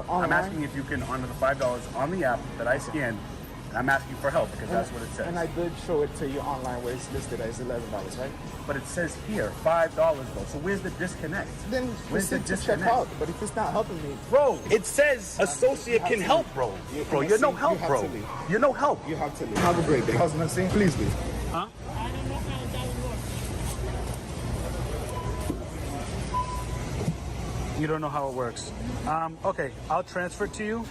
online? I'm asking if you can honor the $5 on the app that I scanned. I'm asking for help because that's what it says. And I did show it to you online where it's listed as $11, right? But it says here $5 though. So where's the disconnect? Then where's the disconnect? Check out. But if it's not helping me, bro, it says associate can help, bro. Bro, you're no help, bro. You're no help. You have to leave. Have a great day. Husband, please leave. Huh? I don't know how that works. You don't know how it works. Okay, I'll transfer it to you.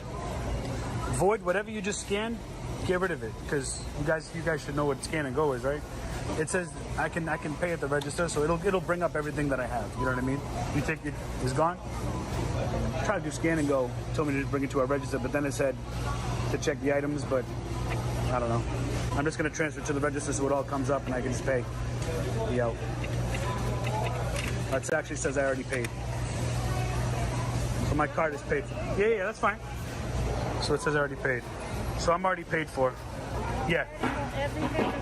Void whatever you just scanned. Get rid of it, because you guys should know what scan and go is, right? It says I can pay at the register, so it'll bring up everything that I have. You know what I mean? You take it, it's gone. Try to do scan and go. Told me to just bring it to our register, but then it said to check the items, but I don't know. I'm just gonna transfer it to the register so it all comes up and I can just pay the out. That actually says I already paid. So my card is paid for. Yeah, that's fine. So it says I already paid. So I'm already paid for. Yeah. Everything for this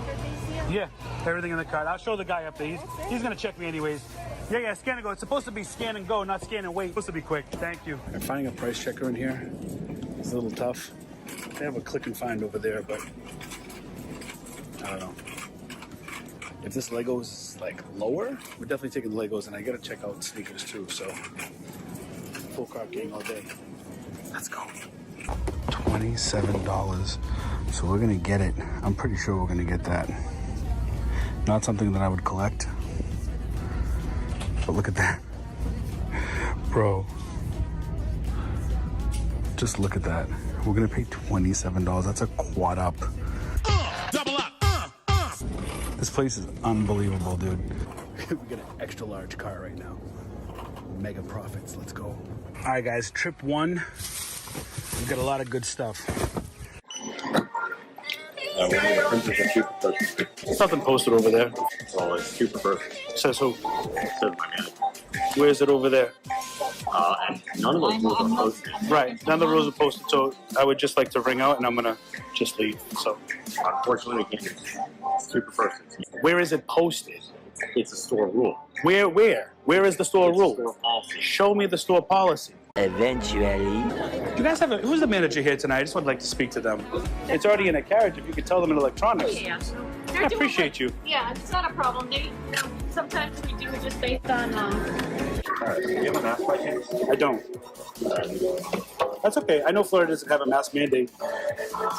year? Yeah, everything in the card. I'll show the guy up there. He's gonna check me anyways. Yeah, scan and go. It's supposed to be scan and go, not scan and wait. It's supposed to be quick. Thank you. I'm finding a price checker in here. It's a little tough. They have a click and find over there, but I don't know. If this Lego's like lower, we're definitely taking the Legos, and I gotta check out sneakers too. So full cart gang all day. Let's go. $27. So we're gonna get it. I'm pretty sure we're gonna get that. Not something that I would collect. But look at that. Bro. Just look at that. We're gonna pay $27. That's a quad up. Double up. This place is unbelievable, dude. We got an extra large car right now. Mega profits. Let's go. All right, guys. Trip 1. We've got a lot of good stuff. There's nothing posted over there. Oh, it's super perfect. Says who? Says my manager. Where is it over there? And none of those rules are posted. Right. None of the rules are posted, so I would just like to ring out, and I'm gonna just leave. So, Unfortunately, we can't. It's super perfect. where is it posted? It's a store rule. Where? Where is the store rule? Store policy. Show me the store policy. Eventually. You guys have who's the manager here tonight? I just would like to speak to them. It's already in a carriage. If you could tell them in electronics. Yeah. I appreciate you. Yeah, it's not a problem. They sometimes we do it just based on. Do you have a mask by chance? I don't. That's okay. I know Florida doesn't have a mask mandate.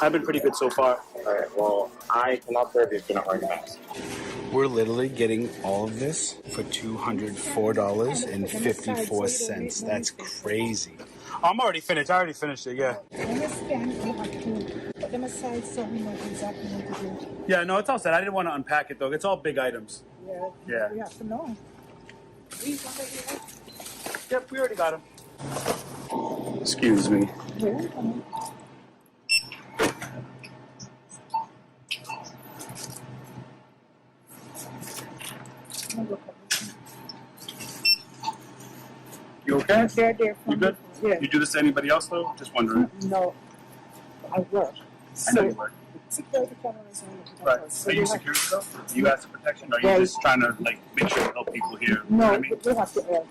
I've been pretty good so far. Alright, well, I cannot serve you if you're not wearing a mask. We're literally getting all of this for $204.54. That's crazy. I'm already finished. I already finished it, yeah. When you scan, you have to put them aside so we know exactly what to do. Yeah, no, it's all set. I didn't want to unpack it, though. It's all big items. Yeah. We have to know. Yep, we already got them. Excuse me. You okay? They're there. You good? Yeah. You do this to anybody else, though? Just wondering. No, I work. I know you work. Security cameras on the Right. so Are you we have- security, though? Do you ask for protection, or are you Well, just trying to, like, make sure to help people here? You know No, what I mean? we have to air.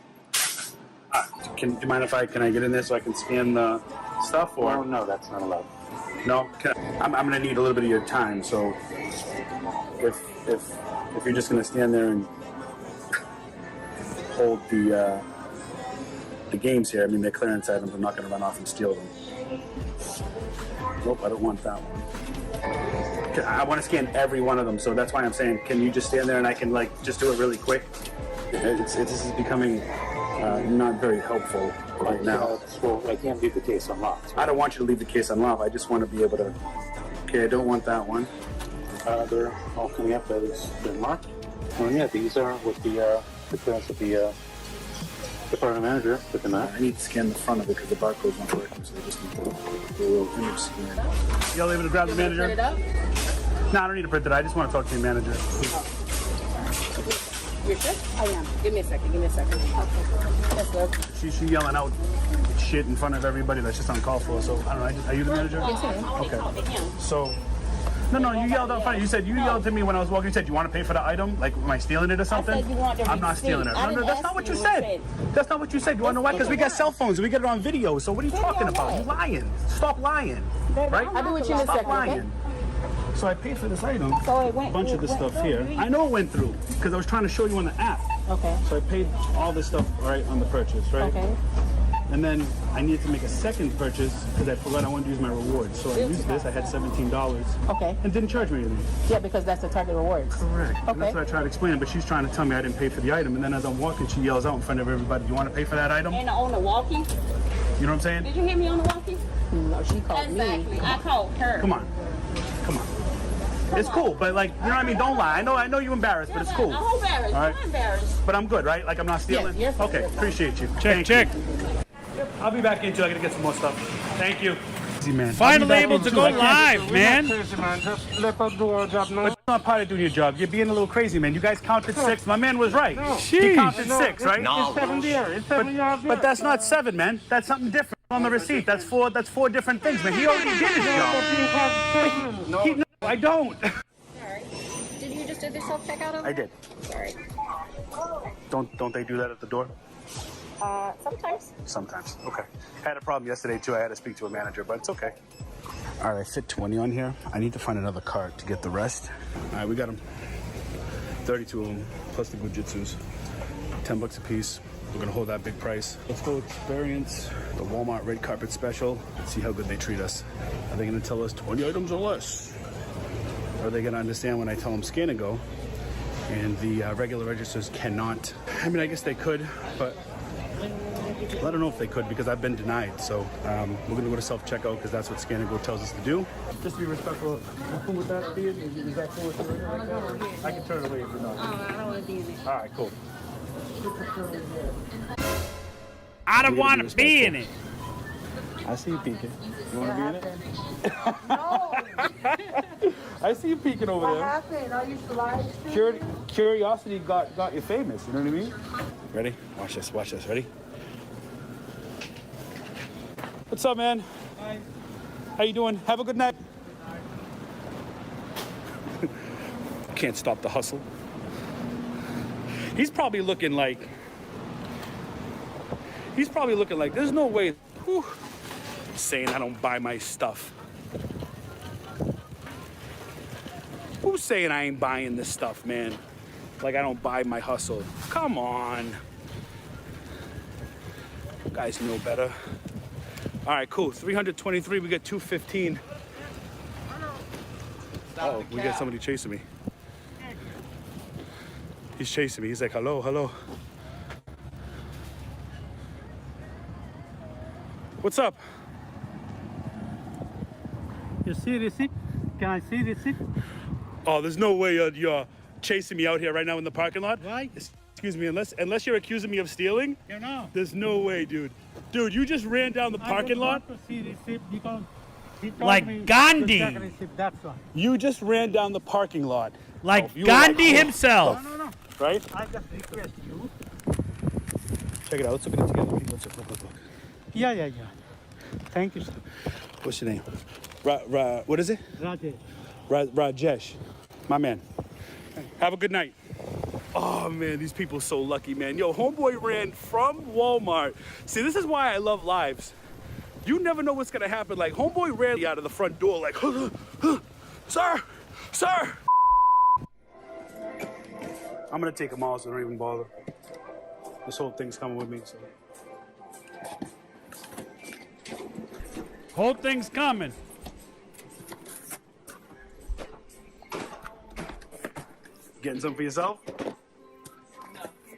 Do you mind if can I get in there so I can scan the stuff, or? Oh, no, that's not allowed. No? I'm going to need a little bit of your time, so if you're just going to stand there and hold the games here, I mean, they're clearance items, I'm not going to run off and steal them. Nope, I don't want that one. I want to scan every one of them, so that's why I'm saying, can you just stand there and I can, like, just do it really quick? This is becoming not very helpful right now. Well, I can't leave the case unlocked. I don't want you to leave the case unlocked. I just want to be able to... Okay, I don't want that one. They're all coming up as they're marked. Well, yeah, these are with the clearance of the department manager within that. I need to scan the front of it because the barcode's not working, so I just need the little image scan. Y'all able to grab the manager? Set it up. No, I don't need to print it. I just want to talk to your manager. You're sure? I am. Give me a second. Yes, sir. She yelling out shit in front of everybody. That's just uncalled for. So I don't know. Are you the manager? Yes, sir. Okay. So No, you yelled out front. You said you yelled to me when I was walking. You said, you want to pay for the item? Like, am I stealing it or something? I said you want the I'm not receipt. stealing it. I No, didn't that's ask not what you you what said. you That's not what you said. You want to know why? Because we got cell phones and we get it on video. So what are you talking about? You lying. Stop lying. Right? I'll be with you in a Stop second, okay? lying. So I paid for this item. So it went- a bunch of this it went stuff through. here. I know it went through because I was trying to show you on the app. Okay. So I paid all this stuff right on the purchase, right? Okay. And then I needed to make a second purchase because I forgot I wanted to use my rewards. So I used this. I had $17. Okay. And didn't charge me anything. Yeah, because that's the Target rewards. Correct. And Okay. that's what I tried to explain. But she's trying to tell me I didn't pay for the item. And then as I'm walking, she yells out in front of everybody, "Do you want to pay for that item?" And on the walkie. You know what I'm saying? Did you hear me on the walkie? No, she called Exactly. me. I called her. Come on. Come on. It's cool, but like, you know what I mean? Don't lie. I know you're embarrassed, but it's cool. I'm embarrassed. All right. I'm embarrassed. But I'm good, right? Like I'm not stealing? Yes, you're Okay, fine. appreciate you. Check, check. I'll be back in too. I gotta get some more stuff. Thank you. Easy, man. Finally able to go live, man. Just let us do our job now. But you're not part of doing your job. You're being a little crazy, man. You guys counted 6. My man was right. He Sheesh. counted 6, right? It's 7 there. It's 7 yards. But that's not 7, man. That's something different on the receipt. That's 4 different things, man. He already did his job. No, I don't. Sorry. Did you just do the self-checkout over I did. Sorry. Don't they do that at the door? Sometimes. Sometimes. Okay. I had a problem yesterday too. I had to speak to a manager, but it's okay. All right, I fit 20 on here. I need to find another card to get the rest. All right, we got them. 32 of them, plus the Gujitsus. $10 a piece. We're gonna hold that big price. Let's go experience the Walmart red carpet special and see how good they treat us. Are they gonna tell us 20 items or less? Or are they gonna understand when I tell them scan and go? And the regular registers cannot. I mean, I guess they could, but I don't know if they could because I've been denied. So we're gonna go to self-checkout because that's what Scan and Go tells us to do. Just to be respectful. You cool with that, Steve? Is that cool with you? Like that? I can turn it away if you're not. I don't want to do this. All right, cool. I don't want to be in it. I see you peeking. You want to be in it? No. I see you peeking over there. What happened? Are you live? Curiosity got you famous. You know what I mean? Ready? Watch this. Watch this. Ready? What's up, man? Hi. How you doing? Have a good night. Can't stop the hustle. He's probably looking like. There's no way. Whew, saying I don't buy my stuff. Who's saying I ain't buying this stuff, man? Like I don't buy my hustle. Come on. You guys know better. All right, cool. 323, we get 215. Oh, we got somebody chasing me. He's chasing me. He's like, hello, hello. What's up? You see receipt? Can I see receipt? Oh, there's no way you're chasing me out here right now in the parking lot. Why? Excuse me, unless you're accusing me of stealing. You know. There's no way, dude. Dude, you just ran down the parking lot. I want to see receipt because he told Like me to Gandhi. check receipt, that's why. You just ran down the parking lot. Like Oh, you Gandhi were- himself. No. Right? I just request you. Check it out. Let's look at it together. Let's look. Yeah. Thank you, sir. What's your name? What is it? Rajesh. Rajesh. My man. Have a good night. Oh, man, these people are so lucky, man. Yo, homeboy ran from Walmart. See, this is why I love lives. You never know what's going to happen. Like, homeboy ran out of the front door like, sir. I'm going to take them all, so don't even bother. This whole thing's coming with me, so. Whole thing's coming. Getting some for yourself?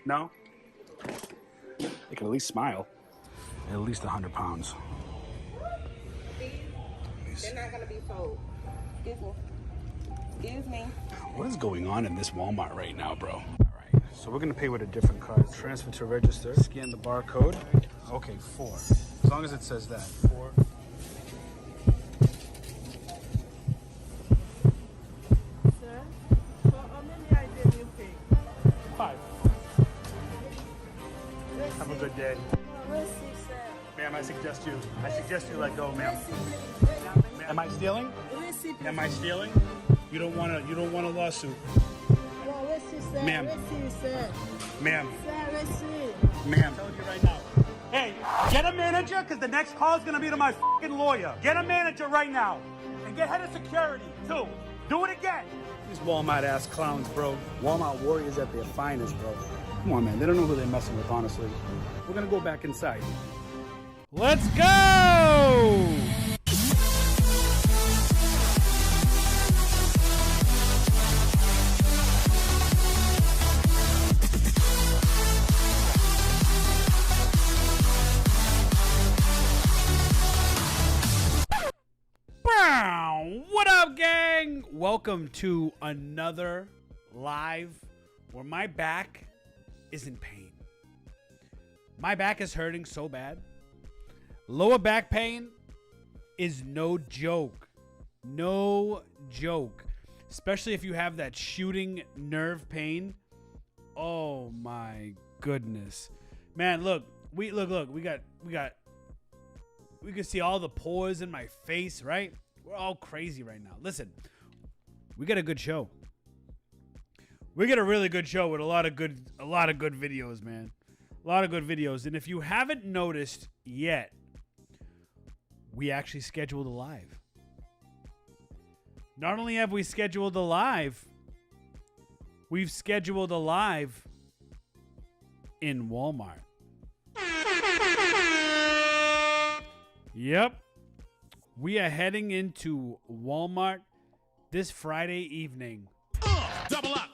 No? You can at least smile. At least 100 pounds. They're not gonna be sold. Excuse me. What is going on in this Walmart right now, bro? All right, so we're gonna pay with a different card. Transfer to register, scan the barcode. Okay, 4. As long as it says that, 4. Sir, for how many items you pay? 5. Have a good day. Receipt, sir. Ma'am, I suggest you let go, ma'am. Am I stealing? Receipt. receipt. Am I stealing? You don't want a lawsuit. Well, receipt, sir. Ma'am. Receipt, sir. Ma'am. Sir, receipt. Ma'am. I'm telling you right now. Hey, get a manager, because the next call is going to be to my fucking lawyer. Get a manager right now. And get head of security, too. Do it again. These Walmart-ass clowns, bro. Walmart warriors at their finest, bro. Come on, man. They don't know who they're messing with, honestly. We're going to go back inside. Let's go! What up, gang? Welcome to another live where my back is in pain. My back is hurting so bad. Lower back pain is no joke. No joke. Especially if you have that shooting nerve pain. Oh my goodness. Man, look. We can see all the pores in my face, right? We're all crazy right now. Listen, we got a good show. We got a really good show with a lot of good videos, man. A lot of good videos. And if you haven't noticed yet, we actually scheduled a live. Not only have we scheduled a live, we've scheduled a live in Walmart. Yep. We are heading into Walmart this Friday evening. Double up.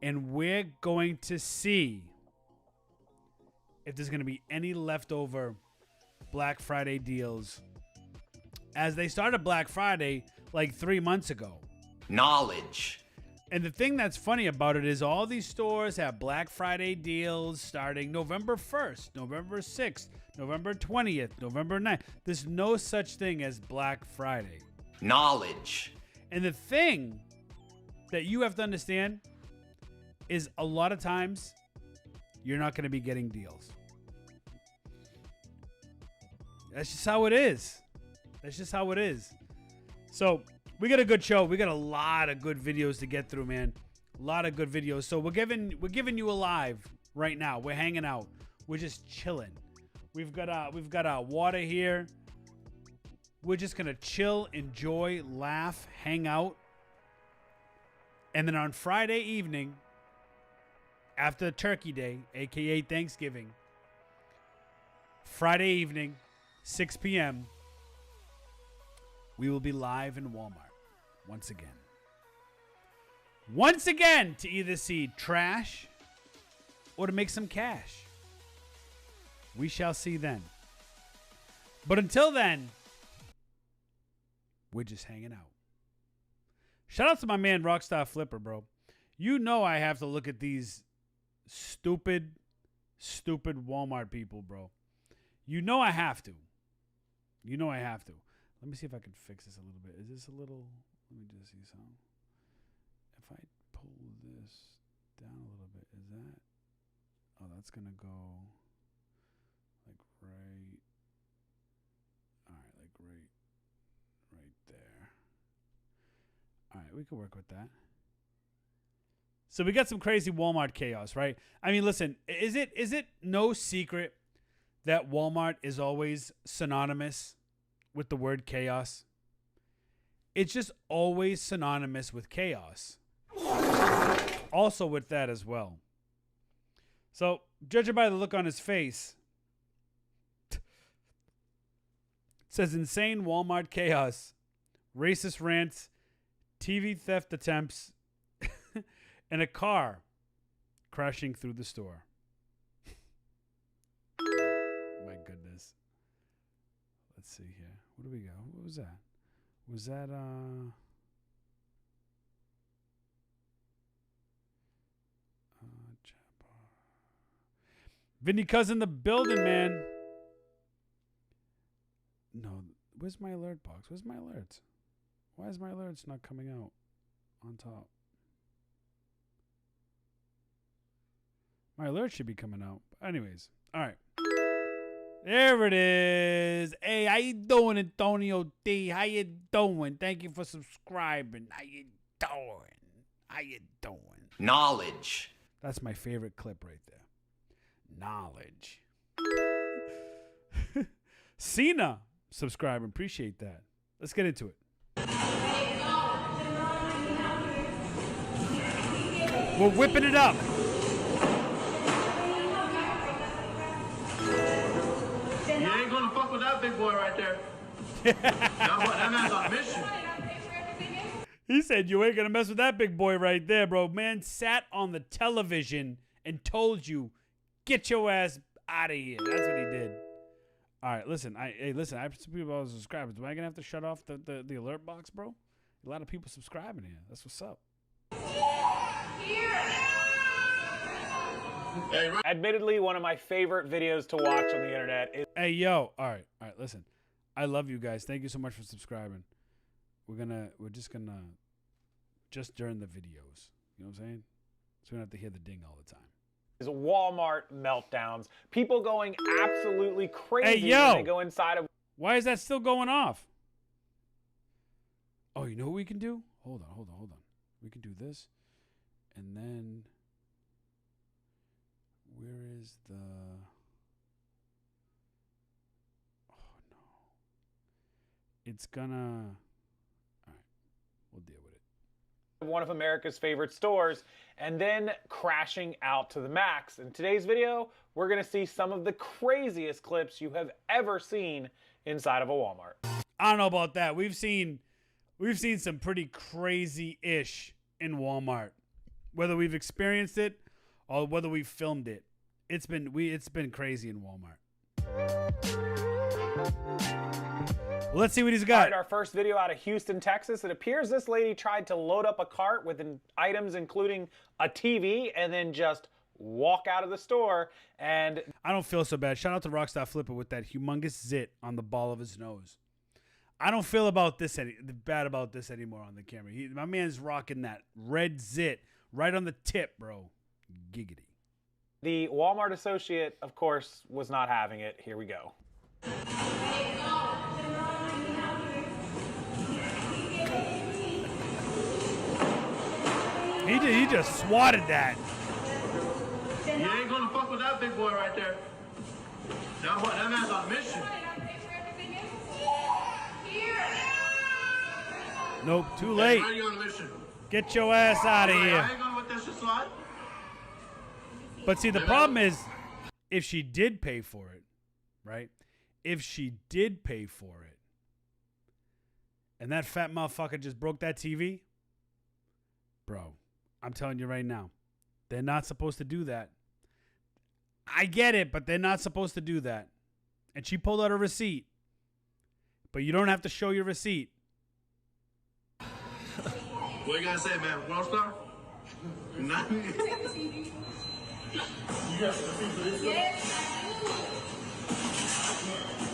And we're going to see if there's going to be any leftover Black Friday deals, as they started Black Friday like 3 months ago. Knowledge. And the thing that's funny about it is all these stores have Black Friday deals starting November 1st, November 6th, November 20th, November 9th. There's no such thing as Black Friday. Knowledge. And the thing that you have to understand is a lot of times you're not going to be getting deals. That's just how it is. That's just how it is. So we got a good show. We got a lot of good videos to get through, man. A lot of good videos. So we're giving you a live right now. We're hanging out. We're just chilling. We've got water here. We're just gonna chill, enjoy, laugh, hang out. And then on Friday evening, after Turkey Day, aka Thanksgiving, Friday evening, 6 p.m., we will be live in Walmart once again. Once again, to either see trash or to make some cash. We shall see then. But until then, we're just hanging out. Shout out to my man Rockstar Flipper, bro. You know I have to look at these stupid Walmart people, bro. You know I have to. You know I have to. Let me see if I can fix this a little bit. Is this a little... Let me just see something. If I pull this down a little bit, is that... Oh, that's going to go... like right... Alright, like right there. Alright, we can work with that. So we got some crazy Walmart chaos, right? I mean, listen, is it no secret that Walmart is always synonymous with the word chaos? It's just always synonymous with chaos. Also with that as well. So, judging by the look on his face, it says insane Walmart chaos, racist rants, TV theft attempts, and a car crashing through the store. My goodness. Let's see here. What do we got? What was that? Was that Vinny Cousin the building, man. No, where's my alert box? Where's my alerts? Why is my alerts not coming out on top? My alert should be coming out. Anyways, all right. There it is. Hey, how you doing, Antonio D? How you doing? Thank you for subscribing. How you doing? How you doing? Knowledge. That's my favorite clip right there. Knowledge. Cena, subscribing. Appreciate that. Let's get into it. We're whipping it up. You ain't gonna fuck with that big boy right there. That man's on mission. He said you ain't gonna mess with that big boy right there, bro. Man sat on the television and told you, get your ass out of here. That's what he did. All right, listen. I have some people about subscribers. Do I gonna have to shut off the alert box, bro? A lot of people subscribing here. That's what's up. Admittedly, one of my favorite videos to watch on the internet is. Hey, yo. All right, listen. I love you guys. Thank you so much for subscribing. We're just gonna during the videos. You know what I'm saying? So we don't have to hear the ding all the time. Is Walmart meltdowns. People going absolutely crazy Hey, yo. when they go inside of. Why is that still going off? Oh, you know what we can do? Hold on. We can do this. And then where is the... Oh, no. It's gonna... All right. We'll deal with it. One of America's favorite stores, and then crashing out to the max. In today's video, we're going to see some of the craziest clips you have ever seen inside of a Walmart. I don't know about that. We've seen some pretty crazy-ish in Walmart. Whether we've experienced it or whether we've filmed it. It's been crazy in Walmart. Well, let's see what he's got. All right, our first video out of Houston, Texas. It appears this lady tried to load up a cart with items including a TV and then just walk out of the store. And I don't feel so bad. Shout out to Rockstar Flipper with that humongous zit on the ball of his nose. I don't feel bad about this anymore on the camera. My man's rocking that red zit right on the tip, bro. Giggity. The Walmart associate, of course, was not having it. Here we go. He just swatted that. You ain't gonna fuck with that big boy right there. That man's on mission. Nope, too late. Hey, on mission. Get your ass out of here. I ain't gonna let that shit slide. But see, the problem is, if she did pay for it, right? If she did pay for it, and that fat motherfucker just broke that TV, bro, I'm telling you right now, they're not supposed to do that. I get it, but they're not supposed to do that. And she pulled out a receipt. But you don't have to show your receipt. What you gotta say, man? Worldstar? Nothing. You got some receipt for this?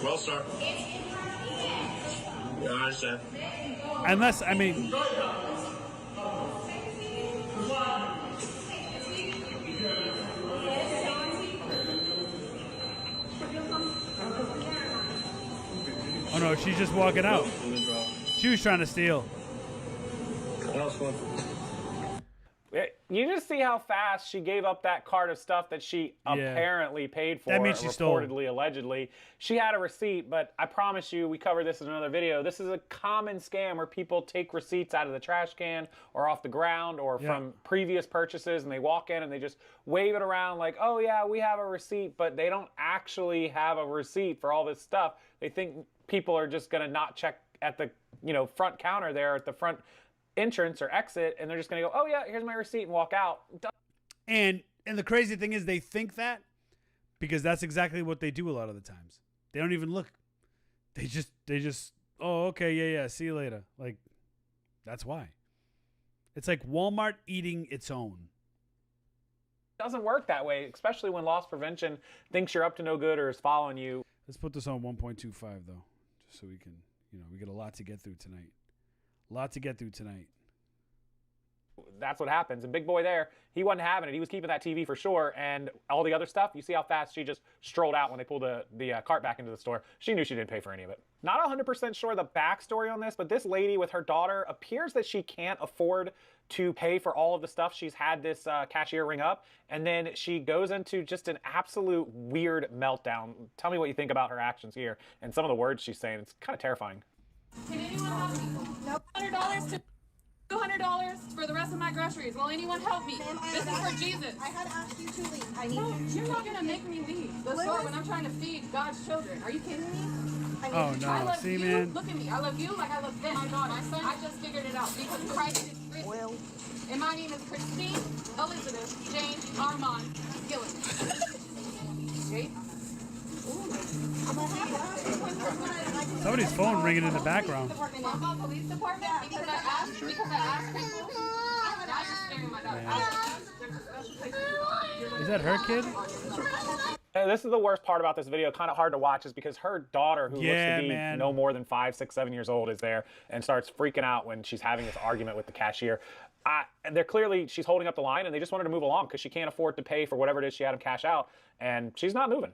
Worldstar. Yeah, I understand. Unless, I mean... Oh no, she's just walking out. She was trying to steal. You just see how fast she gave up that cart of stuff that she apparently paid for. That means she stole. Reportedly, allegedly. She had a receipt, but I promise you, we covered this in another video. This is a common scam where people take receipts out of the trash can or off the ground or from previous purchases, and they walk in and they just wave it around like, oh yeah, we have a receipt, but they don't actually have a receipt for all this stuff. They think people are just gonna not check at the front counter there at the front entrance or exit, and they're just gonna go, oh yeah, here's my receipt, and walk out. And the crazy thing is they think that because that's exactly what they do a lot of the times. They don't even look. They just oh, okay, yeah, see you later. Like, that's why. It's like Walmart eating its own. It doesn't work that way, especially when loss prevention thinks you're up to no good or is following you. Let's put this on 1.25 though, just so we can, we get a lot to get through tonight. A lot to get through tonight. That's what happens. And big boy there, he wasn't having it. He was keeping that TV for sure. And all the other stuff, you see how fast she just strolled out when they pulled the cart back into the store. She knew she didn't pay for any of it. Not 100% sure the backstory on this, but this lady with her daughter appears that she can't afford to pay for all of the stuff. She's had this cashier ring up, and then she goes into just an absolute weird meltdown. Tell me what you think about her actions here and some of the words she's saying. It's kind of terrifying. Can anyone help me? No. $100 to $200 for the rest of my groceries. Will anyone help me? This is for Jesus. I had asked you to leave. I need No, you're not gonna make me leave the store when I'm trying to feed God's children. Are you kidding me? Oh no! I love See, you. man. Look at me. I love you like I love them. My God, I just figured it out because Christ is risen. Well, and my name is Christine Elizabeth Jane Armand Gillis. Okay. Somebody's phone ringing in the background. I'm police department because I asked people. Now you're scaring my daughter. Is that her kid? And this is the worst part about this video, kind of hard to watch, is because her daughter, who looks to be no more than 5, 6, 7 years old, is there and starts freaking out when she's having this argument with the cashier. They're clearly, she's holding up the line, and they just wanted to move along because she can't afford to pay for whatever it is she had him cash out, and she's not moving.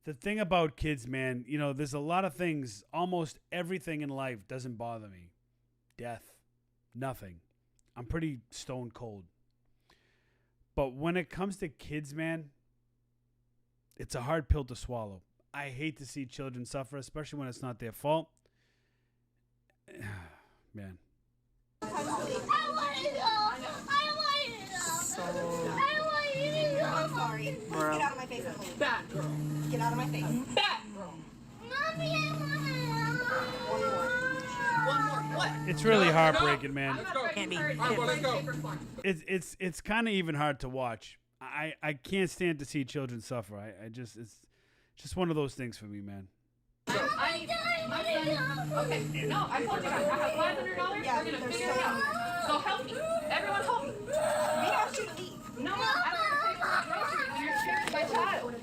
The thing about kids, man, you know, there's a lot of things, almost everything in life doesn't bother me. Death, nothing. I'm pretty stone cold. But when it comes to kids, man, it's a hard pill to swallow. I hate to see children suffer, especially when it's not their fault. Man. I want to go. I want to go. I'm sorry. Bro. Get out of my face and leave. Bad girl. Get out of my face. Bad girl. Mommy, I want to One more. What? It's really heartbreaking, man. Can't be. It's kind of even hard to watch. I can't stand to see children suffer. It's just one of those things for me, man. I need my son. Okay, no, I told you guys. I have $500. Yeah, We're gonna figure it out. So help me. Everyone help me. We asked you to leave. No, I don't want to pay for my groceries when you're scaring my child.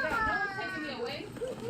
Yeah, no one's taking me away.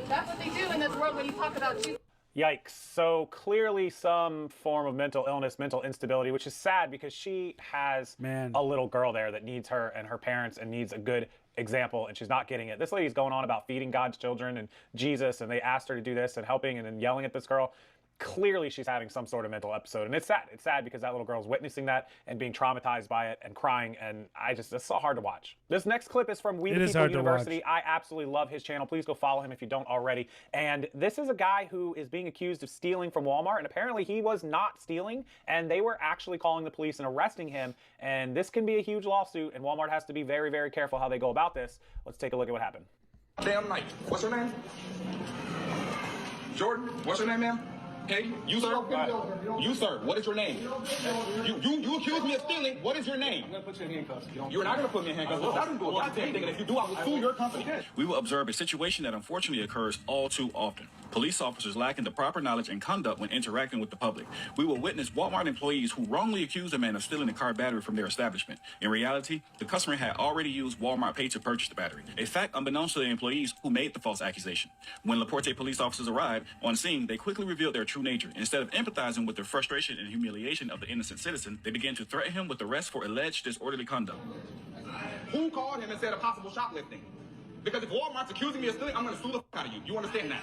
That's what they do in this world when you talk about you. Yikes. So clearly some form of mental illness, mental instability, which is sad because she has a little girl there that needs her and her parents and needs a good example, and she's not getting it. This lady's going on about feeding God's children and Jesus, and they asked her to do this and helping and then yelling at this girl. Clearly she's having some sort of mental episode, and it's sad. It's sad because that little girl's witnessing that and being traumatized by it and crying, and it's so hard to watch. This next clip is from We the People University. I absolutely love his channel. Please go follow him if you don't already. And this is a guy who is being accused of stealing from Walmart, and apparently he was not stealing, and they were actually calling the police and arresting him, and this can be a huge lawsuit, and Walmart has to be very, very careful how they go about this. Let's take a look at what happened. Damn night. What's your name? Jordan. What's your name, ma'am? Okay, you sir, you sir, what is your name? You accuse me of stealing. What is your name? I'm gonna put you in handcuffs. You're not gonna put me in handcuffs. I didn't do a goddamn thing, and if you do, I will sue your company. We will observe a situation that unfortunately occurs all too often. Police officers lacking the proper knowledge and conduct when interacting with the public. We will witness Walmart employees who wrongly accuse a man of stealing a car battery from their establishment. In reality, the customer had already used Walmart Pay to purchase the battery, a fact unbeknownst to the employees who made the false accusation. When LaPorte police officers arrived on scene, they quickly revealed their true nature. Instead of empathizing with the frustration and humiliation of the innocent citizen, they began to threaten him with arrest for alleged disorderly conduct. Who called him and said a possible shoplifting? Because if Walmart's accusing me of stealing, I'm gonna sue the fuck out of you. You understand that?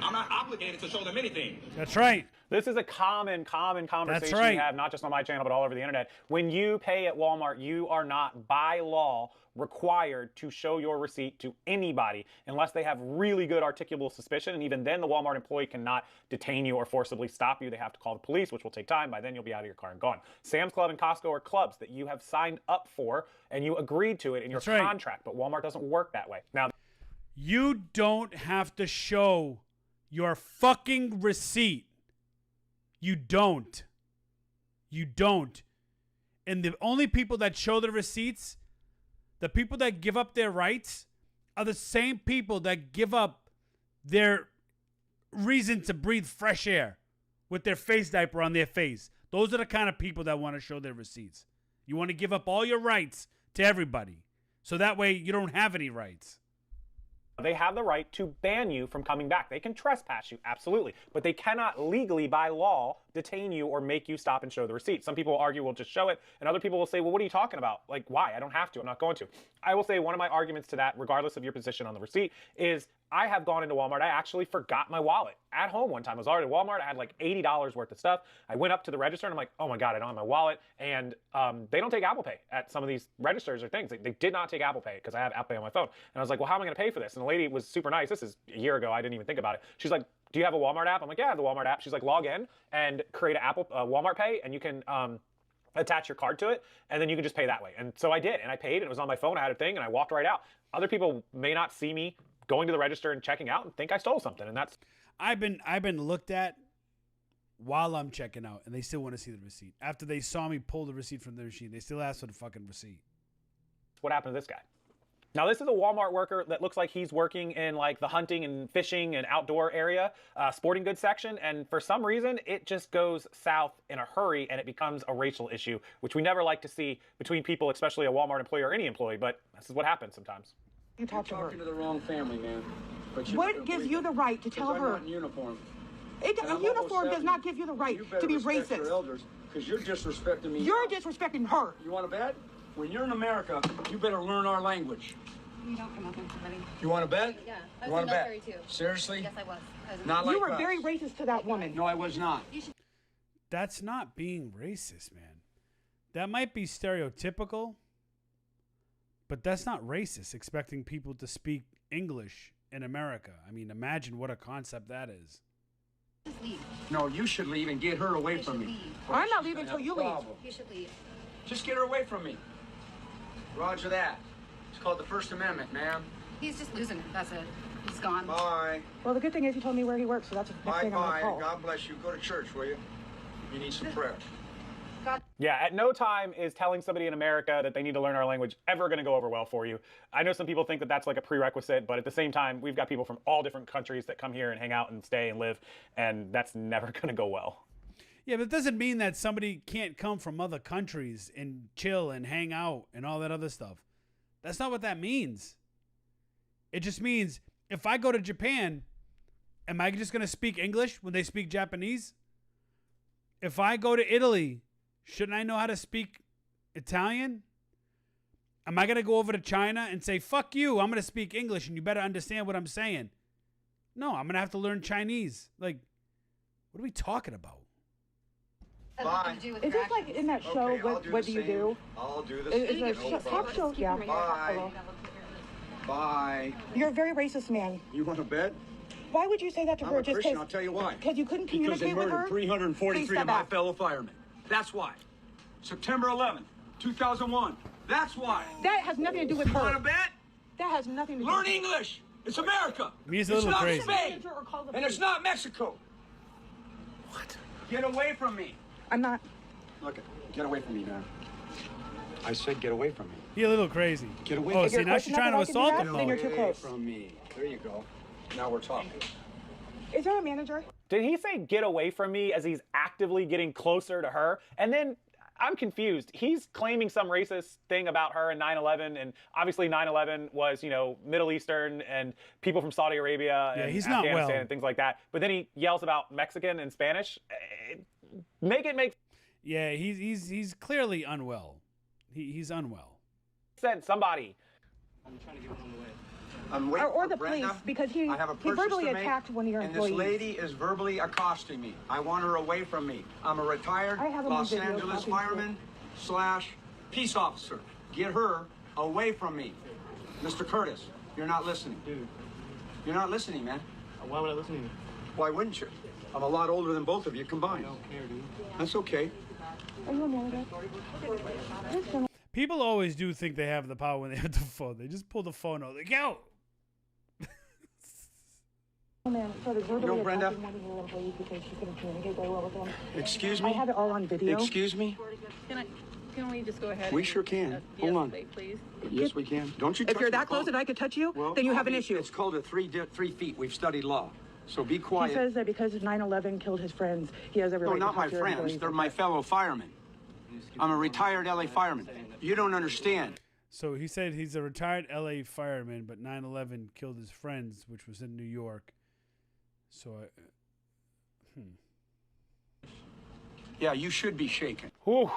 I'm not obligated to show them anything. That's right. This is a common conversation we have, not just on my channel, but all over the internet. When you pay at Walmart, you are not, by law, required to show your receipt to anybody unless they have really good articulable suspicion. And even then, the Walmart employee cannot detain you or forcibly stop you. They have to call the police, which will take time. By then, you'll be out of your car and gone. Sam's Club and Costco are clubs that you have signed up for, and you agreed to it in your contract. But Walmart doesn't work that way. Now, you don't have to show your fucking receipt. You don't. You don't. And the only people that show the receipts, the people that give up their rights, are the same people that give up their reason to breathe fresh air with their face diaper on their face. Those are the kind of people that want to show their receipts. You want to give up all your rights to everybody, so that way you don't have any rights. They have the right to ban you from coming back. They can trespass you, absolutely. But they cannot legally, by law, detain you or make you stop and show the receipt. Some people will argue, we'll just show it. And other people will say, well, what are you talking about? Like, why? I don't have to. I'm not going to. I will say one of my arguments to that, regardless of your position on the receipt, is I have gone into Walmart. I actually forgot my wallet at home one time. I was already at Walmart. I had like $80 worth of stuff. I went up to the register and I'm like, oh my God, I don't have my wallet. And they don't take Apple Pay at some of these registers or things. They did not take Apple Pay because I have Apple Pay on my phone. And I was like, well, how am I going to pay for this? And the lady was super nice. This is a year ago. I didn't even think about it. She's like, do you have a Walmart app? I'm like, yeah, I have the Walmart app. She's like, log in and create an Apple Walmart Pay, and you can attach your card to it, and then you can just pay that way. And so I did, and I paid, and it was on my phone. I had a thing, and I walked right out. Other people may not see me going to the register and checking out and think I stole something, and that's... I've been looked at while I'm checking out, and they still want to see the receipt. After they saw me pull the receipt from the machine, they still ask for the fucking receipt. What happened to this guy? Now, this is a Walmart worker that looks like he's working in like the hunting and fishing and outdoor area, sporting goods section. And for some reason, it just goes south in a hurry and it becomes a racial issue, which we never like to see between people, especially a Walmart employee or any employee. But this is what happens sometimes. You're talking to the wrong family, man. But what gives you the right to tell her? I'm not in uniform. A uniform does not give you the right to be racist. Your elders, because you're disrespecting me. You're disrespecting her. You want to bet? When you're in America, you better learn our language. You don't come up with somebody. You want to bet? Yeah, I you was want to bet? military too. Seriously? Yes, I was. Not like you were us. very racist to that woman. No, I was not. That's not being racist, man. That might be stereotypical, but that's not racist, expecting people to speak English in America. I mean, imagine what a concept that is. Just leave. No, you should leave and get her away from me. Leave. I'm not leaving until you leave. You should leave. Just get her away from me. Roger that. It's called the First Amendment, ma'am. He's just losing it. That's it. He's gone. Bye. Well, the good thing is he told me where he works, so that's the next thing I'm Bye-bye. gonna call. God bless you. Go to church, will you? You need some prayer. Yeah, at no time is telling somebody in America that they need to learn our language ever going to go over well for you. I know some people think that that's like a prerequisite, but at the same time, we've got people from all different countries that come here and hang out and stay and live, and that's never going to go well. Yeah, but it doesn't mean that somebody can't come from other countries and chill and hang out and all that other stuff. That's not what that means. It just means if I go to Japan, am I just going to speak English when they speak Japanese? If I go to Italy, shouldn't I know how to speak Italian? Am I going to go over to China and say, fuck you, I'm going to speak English and you better understand what I'm saying? No, I'm going to have to learn Chinese. Like, what are we talking about? Bye. Is this like in that show, What Do You Do? I'll do this. Is it a talk show? Yeah. Bye. Bye. You're a very racist man. You want to bet? Why would you say that to I'm her? a Just Christian. I'll tell you why. Because you couldn't Because they communicate with murdered her? 343 Please of step my back. fellow firemen. That's why. September 11th, 2001. That's why. That has nothing to do with You her. want to bet? That has nothing to do Learn with her. English. It's America. I mean, it's a It's little not crazy. Spain. And it's not Mexico. What? Get away from me. I'm not. Look, get away from me, man. I said get away from me. You're a little crazy. Get away Oh, from see, me. now she's trying to assault him. Then you're too close. From me. There you go. Now we're talking. Is there a manager? Did he say get away from me as he's actively getting closer to her? And then I'm confused. He's claiming some racist thing about her in 9/11, and obviously 9/11 was, you know, Middle Eastern and people from Saudi Arabia and he's not Afghanistan well. and things like that. But then he yells about Mexican and Spanish. Make it make Yeah, he's clearly unwell. He's unwell. sense. Somebody. I'm trying to get one on the way. I'm waiting Or for the Brenda. police, because he I have a purchase verbally to make, attacked one of your and employees. this lady is verbally accosting me. I want her away from me. I'm a retired I have him on Los video, Angeles copy fireman / peace officer. Get her away from me. Mr. Curtis, you're not listening. Dude. You're not listening, man. Why would I listen to you? Why wouldn't you? I'm a lot older than both of you combined. I don't care, dude. That's okay. Are you a manager? Listen. People always do think they have the power when they have the phone. They just pull the phone out. Like, yo! Oh, man, so the verbally know, Brenda? attacking one of your employees because she couldn't communicate very well with them. Excuse I me? have it all on video. Excuse me? Can we just go ahead? We sure can. Hold on. Please. Yes, we can. Don't you If touch you're my that close phone. that I could touch you, Well, then you have an issue. It's called a 3 feet. We've studied law. So be He quiet. says that because 9/11 killed his friends, he has every No, right not to my talk to your friends. employees. They're my fellow firemen. I'm a retired LA fireman. You don't understand. So he said he's a retired LA fireman, but 9/11 killed his friends, which was in New York. So, Yeah, you should be shaken. Whew.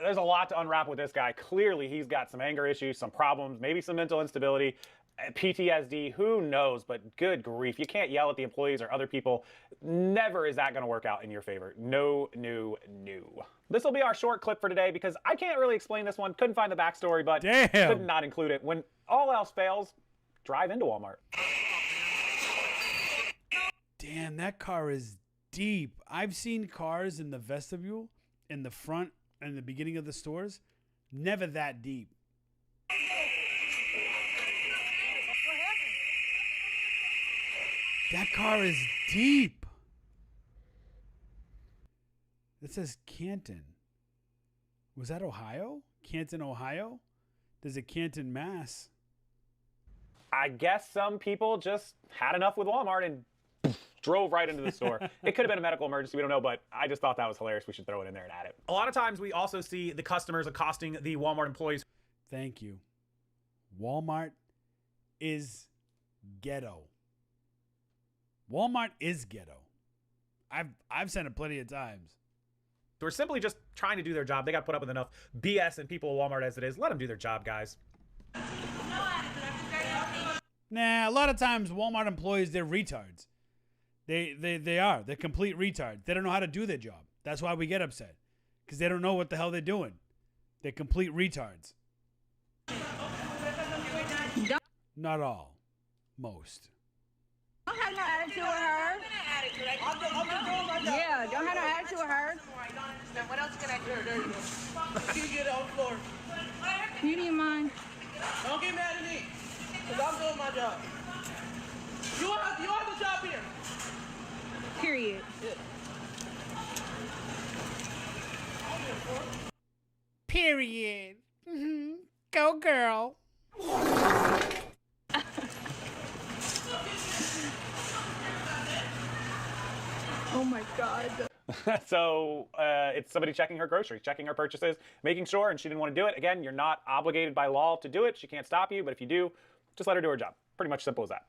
There's a lot to unwrap with this guy. Clearly, he's got some anger issues, some problems, maybe some mental instability, PTSD, who knows, but good grief. You can't yell at the employees or other people. Never is that going to work out in your favor. No, no, no. This will be our short clip for today because I can't really explain this one. Couldn't find the backstory, but could not include it. When all else fails, drive into Walmart. damn, that car is deep. I've seen cars in the vestibule, in the front, and the beginning of the stores. Never that deep. That car is deep. It says Canton. Was that Ohio? Canton, Ohio? There's a Canton, Mass. I guess some people just had enough with Walmart and drove right into the store. It could have been a medical emergency. We don't know, but I just thought that was hilarious. We should throw it in there and add it. A lot of times we also see the customers accosting the Walmart employees. Thank you. Walmart is ghetto. Walmart is ghetto. I've said it plenty of times. Who are simply just trying to do their job. They got to put up with enough BS and people at Walmart as it is. Let them do their job, guys. Nah, a lot of times Walmart employees, they're retards. They are. They're complete retards. They don't know how to do their job. That's why we get upset. Because they don't know what the hell they're doing. They're complete retards. Not all. Most. Don't have no attitude with her. Yeah, don't have no attitude with her. What else can I do? There you go. You get it on the floor. You need mine. Don't get mad at me, because I'm doing my job. You have the job here. Period. Period. Go girl. Oh my God. So it's somebody checking her groceries, checking her purchases, making sure, and she didn't want to do it. Again, you're not obligated by law to do it. She can't stop you, but if you do, just let her do her job. Pretty much simple as that.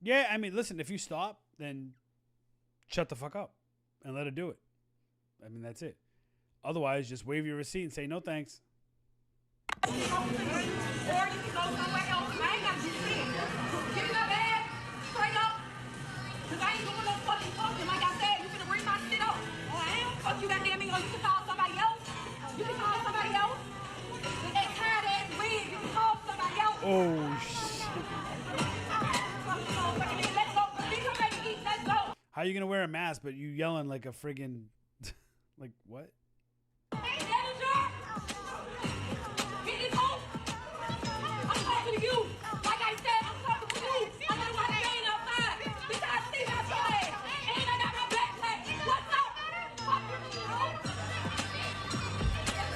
Yeah, I mean, listen, if you stop, then shut the fuck up and let her do it. I mean, that's it. Otherwise, just wave your receipt and say, no thanks. Or you can go somewhere else. I ain't got to see it. Give me my bag, straight up. Because I ain't doing no fucking talking. Like I said, you finna bring my shit up. Oh, I am. Fuck you, goddamn me. Or you can call somebody else. You can call somebody else. With that tired ass wig, you can call somebody else. Oh, shit. Let's go. Leave her baby eat. Let's go. How you going to wear a mask, but you yelling like a friggin', like what? Hey, manager! Get this home. I'm talking to you. Like I said, I'm talking to you. I know why they ain't outside. Because I see my ass. And I got my backpack. What's up? Fuck you, home.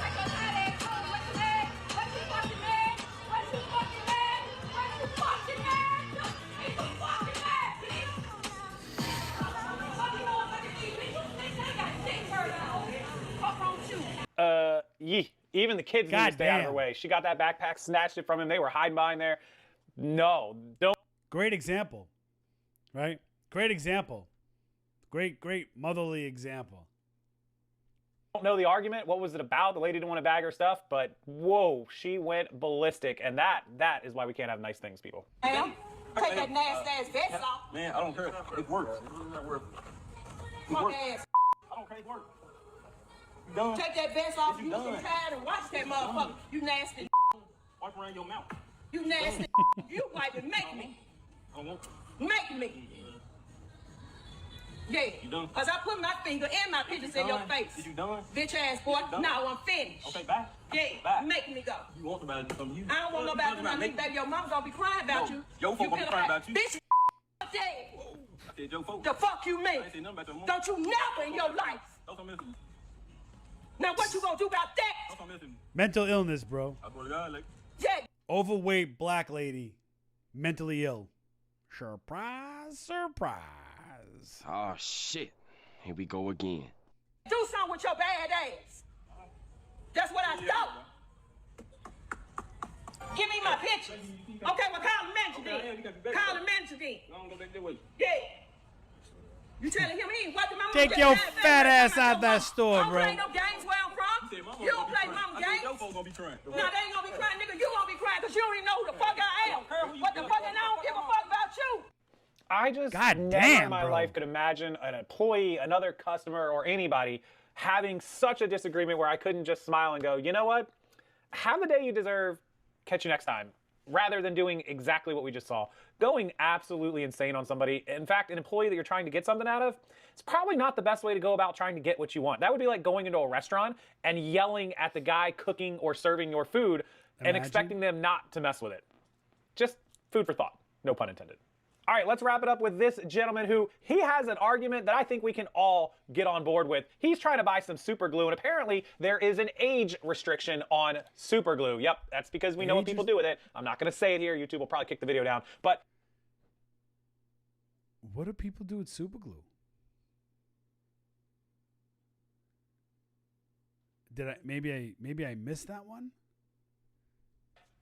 Like a mad ass home. What you mad? What you fucking mad? What you fucking mad? What you fucking mad? It's a fucking mad, bitch. Fucking motherfucking bitch. Bitch, I got shit further out. Fuck wrong with you? Even the kids need to stay out of her way. She got that backpack, snatched it from him. They were hiding behind there. No, don't. Great example, right? Great example. Great motherly example. Don't know the argument. What was it about? The lady didn't want to bag her stuff, but whoa, she went ballistic. And that is why we can't have nice things, people. Ma'am, take that nasty ass vest off. Man, I don't care. It works. It works. Fuck ass. I don't care. It works. You done? Take that vest off. You You done? can try and watch that motherfucker. You nasty. Wipe around your mouth. You nasty. You wipe and make me. I don't want. Make me. Yeah. You done? Cause I put my finger and my pictures in your face. Is you done? Bitch ass boy. done? Now I'm finished. Okay, bye. Yeah. Bye. Make me go. You want somebody to do something to you? I don't want nobody to do nothing, baby. Your mama gonna be crying about No, you. your folk gonna be crying about you. Bitch, dead. I said your folk. The fuck you mean? I ain't said nothing about your mom. Don't you never in your life. Don't come missing. Now what you gonna do about that? Don't come missing. Mental illness, bro. I swear to God, like. Yeah. Overweight black lady, mentally ill. Surprise, surprise. Oh, shit. Here we go again. Do something with your bad ass. That's what I thought. Give me my pictures. Okay, well, call the manager then. Call the manager then. Yeah. You telling him he ain't working my mama? Take your fat ass out that store, bro. I don't play no games where I'm from. You don't play mama games. No, they ain't gonna be crying, nigga. You gonna be crying because you don't even know who the fuck I am. What the fuck, and I don't give a fuck about you. I just God never damn, in my bro. life could imagine an employee, another customer, or anybody having such a disagreement where I couldn't just smile and go, you know what? Have the day you deserve. Catch you next time. Rather than doing exactly what we just saw. Going absolutely insane on somebody. In fact, an employee that you're trying to get something out of, it's probably not the best way to go about trying to get what you want. That would be like going into a restaurant and yelling at the guy cooking or serving your food and expecting them not to mess with it. Just food for thought. No pun intended. All right, let's wrap it up with this gentleman who, he has an argument that I think we can all get on board with. He's trying to buy some super glue, and apparently there is an age restriction on super glue. Yep, that's because we know what people do with it. I'm not going to say it here. YouTube will probably kick the video down. But what do people do with super glue? Did I maybe I missed that one?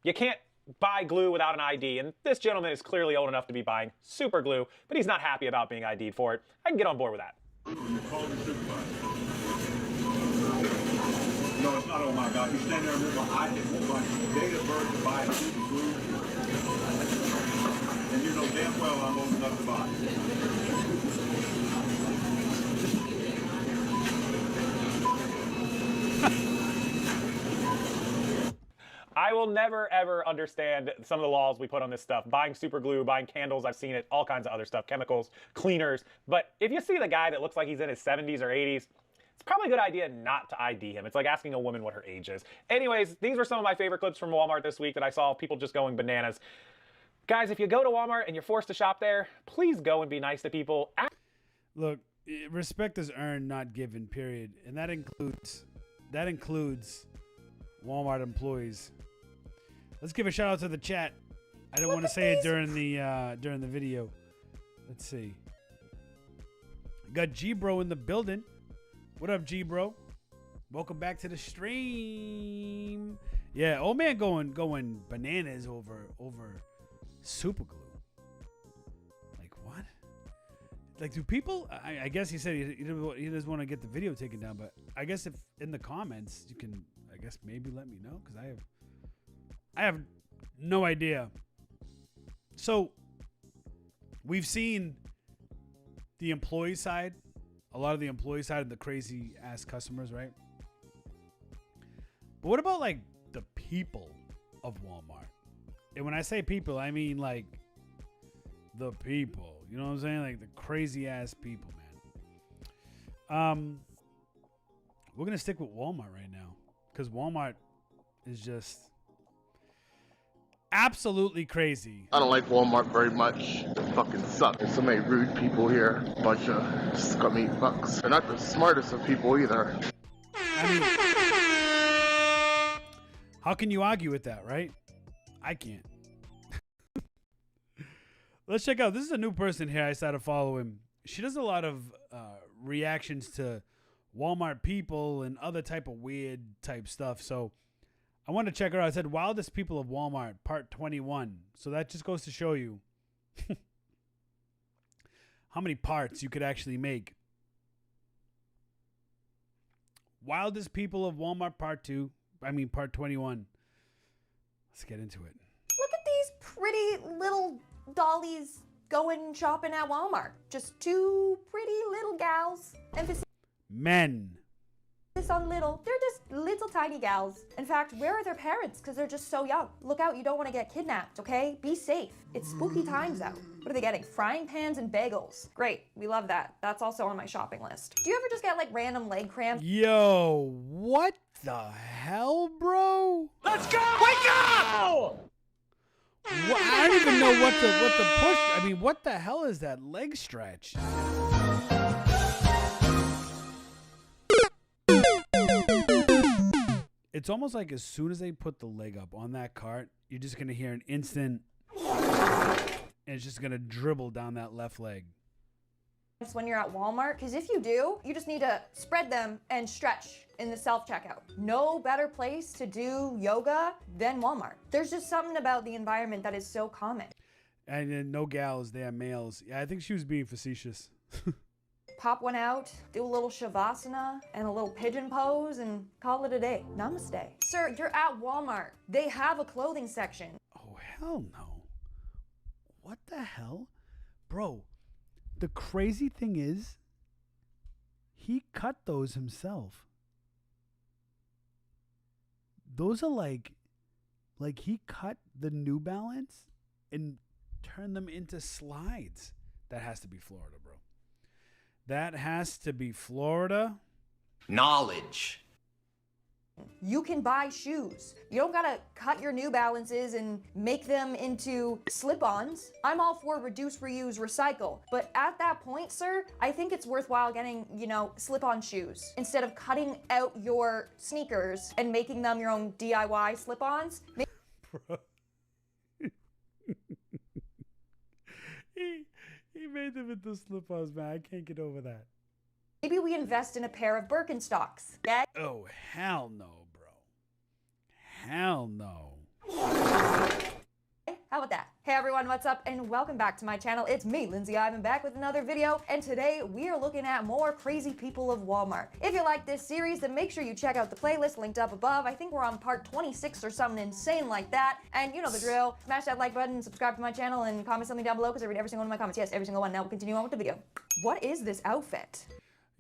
You can't buy glue without an ID, and this gentleman is clearly old enough to be buying super glue, but he's not happy about being ID'd for it. I can get on board with that. No, it's not, oh my God. You stand there and move my ID, move my date of birth to buy super glue. And you know damn well I'm old enough to buy. I will never, ever understand some of the laws we put on this stuff. Buying super glue, buying candles, I've seen it, all kinds of other stuff, chemicals, cleaners. But if you see the guy that looks like he's in his 70s or 80s, it's probably a good idea not to ID him. It's like asking a woman what her age is. Anyways, these were some of my favorite clips from Walmart this week that I saw people just going bananas. Guys, if you go to Walmart and you're forced to shop there, please go and be nice to people. Look, respect is earned, not given, period. And that includes Walmart employees. Let's give a shout out to the chat. I didn't want to say it during the video. Let's see. Got G-Bro in the building. What up, G-Bro? Welcome back to the stream. Yeah, old man going bananas over super glue. Like what? Like, do people? I guess he said he doesn't want to get the video taken down, but I guess if in the comments you can, I guess maybe let me know, because I have no idea. So we've seen the employee side, a lot of the employee side, and the crazy ass customers, right? But what about like the people of Walmart? And when I say people, I mean like the people. You know what I'm saying? Like the crazy ass people, man. We're gonna stick with Walmart right now, because Walmart is just absolutely crazy. I don't like Walmart very much. They fucking suck. There's so many rude people here. Bunch of scummy fucks. They're not the smartest of people either. I mean, how can you argue with that, right? I can't. Let's check out. This is a new person here. I started following. She does a lot of reactions to Walmart people and other type of weird type stuff. So I want to check her out. I said Wildest People of Walmart, part 21. So that just goes to show you how many parts you could actually make. Wildest People of Walmart, part 21. Let's get into it. Look at these pretty little dollies going shopping at Walmart. Just two pretty little gals. Emphasis Men. on little. They're just little tiny gals. In fact, where are their parents? Because they're just so young. Look out, you don't want to get kidnapped, okay? Be safe. It's spooky times out. What are they getting? Frying pans and bagels. Great, we love that. That's also on my shopping list. Do you ever just get like random leg cramps? Yo, what the hell, bro? Let's go! Wake up! What, I don't even know what the push. I mean, what the hell is that leg stretch? It's almost like as soon as they put the leg up on that cart, you're just gonna hear an instant, and it's just gonna dribble down that left leg. when you're at Walmart, because if you do, you just need to spread them and stretch in the self-checkout. No better place to do yoga than Walmart. There's just something about the environment that is so common. And then no gals, they are males. Yeah, I think she was being facetious. Pop one out, do a little shavasana and a little pigeon pose and call it a day. Namaste. Sir, you're at Walmart. They have a clothing section. Oh, hell no. What the hell? Bro, the crazy thing is, he cut those himself. Those are like he cut the New Balance and turned them into slides. That has to be Florida, bro. That has to be Florida. Knowledge. You can buy shoes. You don't gotta cut your New Balances and make them into slip-ons. I'm all for reduce, reuse, recycle. But at that point, sir, I think it's worthwhile getting, you know, slip-on shoes. Instead of cutting out your sneakers and making them your own DIY slip-ons. Bro. He made them into slip-ons, man. I can't get over that. Maybe we invest in a pair of Birkenstocks. Yeah? Oh, hell no, bro. Hell no. How about that? Hey everyone, what's up? And welcome back to my channel. It's me, Lindsay Ivan, back with another video. And today we are looking at more crazy people of Walmart. If you like this series, then make sure you check out the playlist linked up above. I think we're on part 26 or something insane like that. And you know the drill. Smash that like button, subscribe to my channel, and comment something down below because I read every single one of my comments. Yes, every single one. Now we'll continue on with the video. What is this outfit?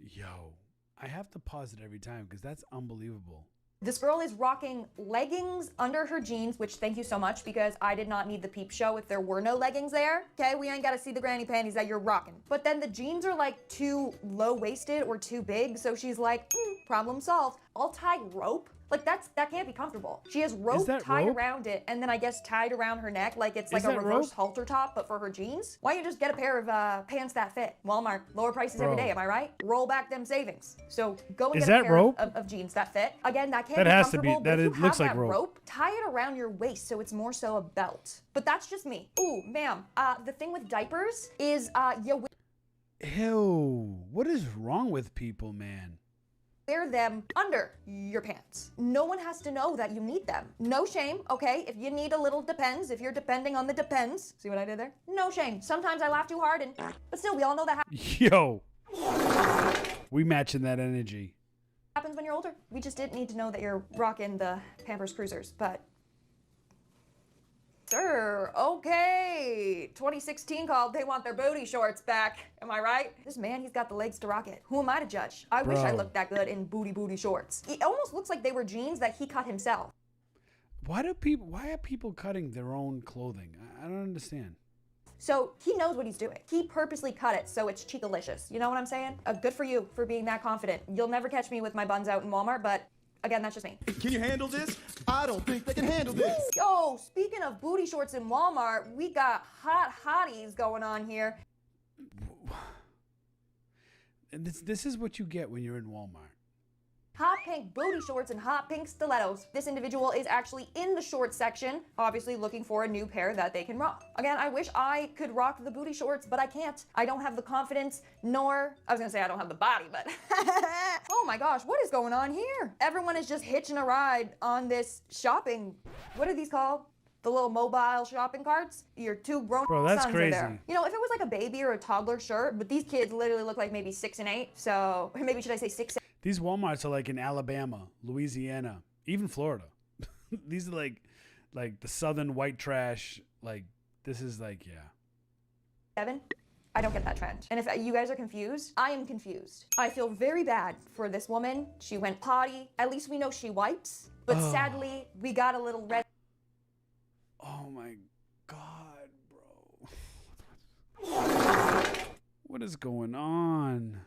Yo, I have to pause it every time because that's unbelievable. This girl is rocking leggings under her jeans, which thank you so much because I did not need the peep show if there were no leggings there. Okay, we ain't gotta see the granny panties that you're rocking. But then the jeans are like too low-waisted or too big, so she's like, problem solved. I'll tie rope. Like that can't be comfortable. She has rope tied around it and then I guess tied around her neck like it's like a reverse halter top but for her jeans. Why don't you just get a pair of pants that fit? Walmart, lower prices every day, am I right? Roll back them savings. So go and get a pair of jeans that fit. Again, that can't be comfortable. That it looks like rope. Tie it around your waist so it's more so a belt. But that's just me. Ooh, ma'am, the thing with diapers is Ew, what is wrong with people, man? Wear them under your pants. No one has to know that you need them. No shame, okay? If you need a little depends, if you're depending on the depends. See what I did there? No shame. Sometimes I laugh too hard but still, we all know that Yo, we matching that energy. Happens when you're older. We just didn't need to know that you're rocking the Pampers Cruisers, but sir, okay. 2016 called, they want their booty shorts back. Am I right? This man, he's got the legs to rock it. Who am I to judge? I wish I looked that good in booty shorts. It almost looks like they were jeans that he cut himself. Why are people cutting their own clothing? I don't understand. So he knows what he's doing. He purposely cut it so it's cheekalicious. You know what I'm saying? Good for you for being that confident. You'll never catch me with my buns out in Walmart, but again, that's just me. Can you handle this? I don't think they can handle this. Yo, speaking of booty shorts in Walmart, we got hot hotties going on here. And this is what you get when you're in Walmart. Hot pink booty shorts and hot pink stilettos. This individual is actually in the shorts section, obviously looking for a new pair that they can rock. Again, I wish I could rock the booty shorts, but I can't. I don't have the confidence, nor, I was gonna say I don't have the body, but oh my gosh, what is going on here? Everyone is just hitching a ride on this shopping, what are these called? The little mobile shopping carts? Your two grown sons are there. You know, if it was like a baby or a toddler shirt, but these kids literally look like maybe 6 and 8, so, or maybe should I say 6 and These Walmarts are like in Alabama, Louisiana, even Florida. These are like the southern white trash. Like, this is like, yeah. 7? I don't get that trend. And if you guys are confused, I am confused. I feel very bad for this woman. She went potty. At least we know she wipes. But sadly, we got a little red. Oh my God, bro. What is going on?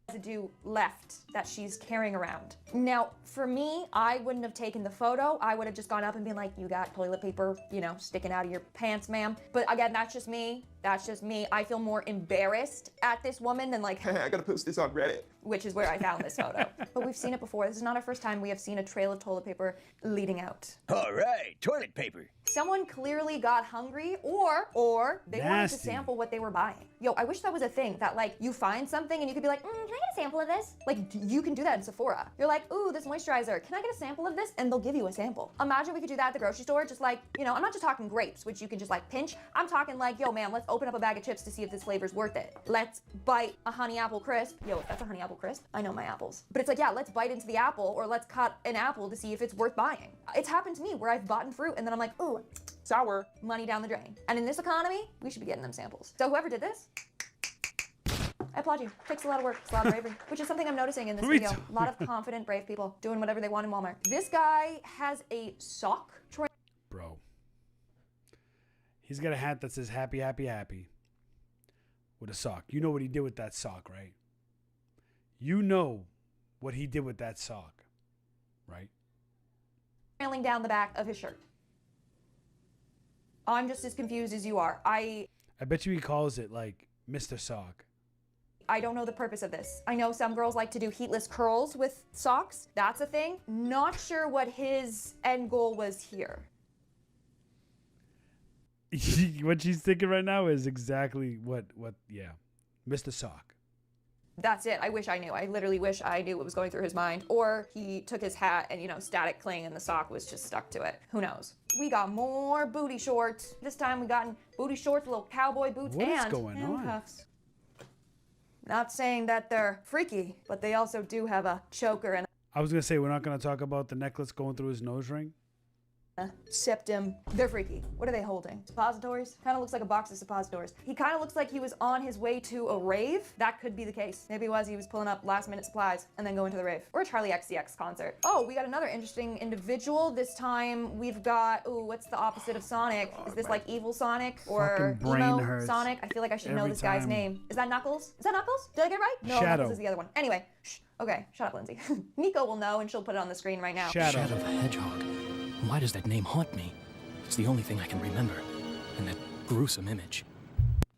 Residue left that she's carrying around. Now, for me, I wouldn't have taken the photo. I would have just gone up and been like, you got toilet paper, you know, sticking out of your pants, ma'am. But again, that's just me. That's just me. I feel more embarrassed at this woman than like, I gotta post this on Reddit. Which is where I found this photo. But we've seen it before. This is not our first time we have seen a trail of toilet paper leading out. All right, toilet paper. Someone clearly got hungry or they wanted to Nasty. sample what they were buying. Yo, I wish that was a thing that like you find something and you could be like, can I get a sample of this? Like you can do that in Sephora. You're like, ooh, this moisturizer, can I get a sample of this? And they'll give you a sample. Imagine we could do that at the grocery store, just like, you know, I'm not just talking grapes, which you can just like pinch. I'm talking like, yo, man, let's open up a bag of chips to see if this flavor's worth it. Let's bite a honey apple crisp. Yo, if that's a honey apple crisp, I know my apples. But it's like, yeah, let's bite into the apple or let's cut an apple to see if it's worth buying. It's happened to me where I've bought fruit and then I'm like, ooh, sour, money down the drain. And in this economy, we should be getting them samples. So whoever did this, I applaud you. Takes a lot of work, it's a lot of bravery, which is something I'm noticing in this video. A lot of confident, brave people doing whatever they want in Walmart. This guy has a sock train. Bro. He's got a hat that says happy, happy, happy. With a sock. You know what he did with that sock, right? You know what he did with that sock, right? Trailing down the back of his shirt. I'm just as confused as you are. I bet you he calls it like Mr. Sock. I don't know the purpose of this. I know some girls like to do heatless curls with socks. That's a thing. Not sure what his end goal was here. What she's thinking right now is exactly what yeah. Mr. Sock. That's it. I wish I knew. I literally wish I knew what was going through his mind. Or he took his hat and, you know, static cling and the sock was just stuck to it. Who knows? We got more booty shorts. This time we got booty shorts, little cowboy boots, What is and going on? handcuffs. Not saying that they're freaky, but they also do have a choker and I was going to say, we're not going to talk about the necklace going through his nose ring. septum. They're freaky. What are they holding? Suppositories? Kind of looks like a box of suppositories. He kind of looks like he was on his way to a rave. That could be the case. Maybe he was pulling up last minute supplies and then going to the rave. Or a Charlie XCX concert. Oh, we got another interesting individual. This time we've got, ooh, what's the opposite of Sonic? Is this like evil Sonic or Fucking brain emo hurts Sonic? I feel like I should know every this guy's time. name. Is that Knuckles? Is that Knuckles? Did I get it right? No, Shadow. Knuckles is the other one. Anyway, shh. Okay, shut up, Lindsay. Nico will know and she'll put it on the screen right now. Shadow. the Hedgehog. Why does that name haunt me? It's the only thing I can remember. And that gruesome image.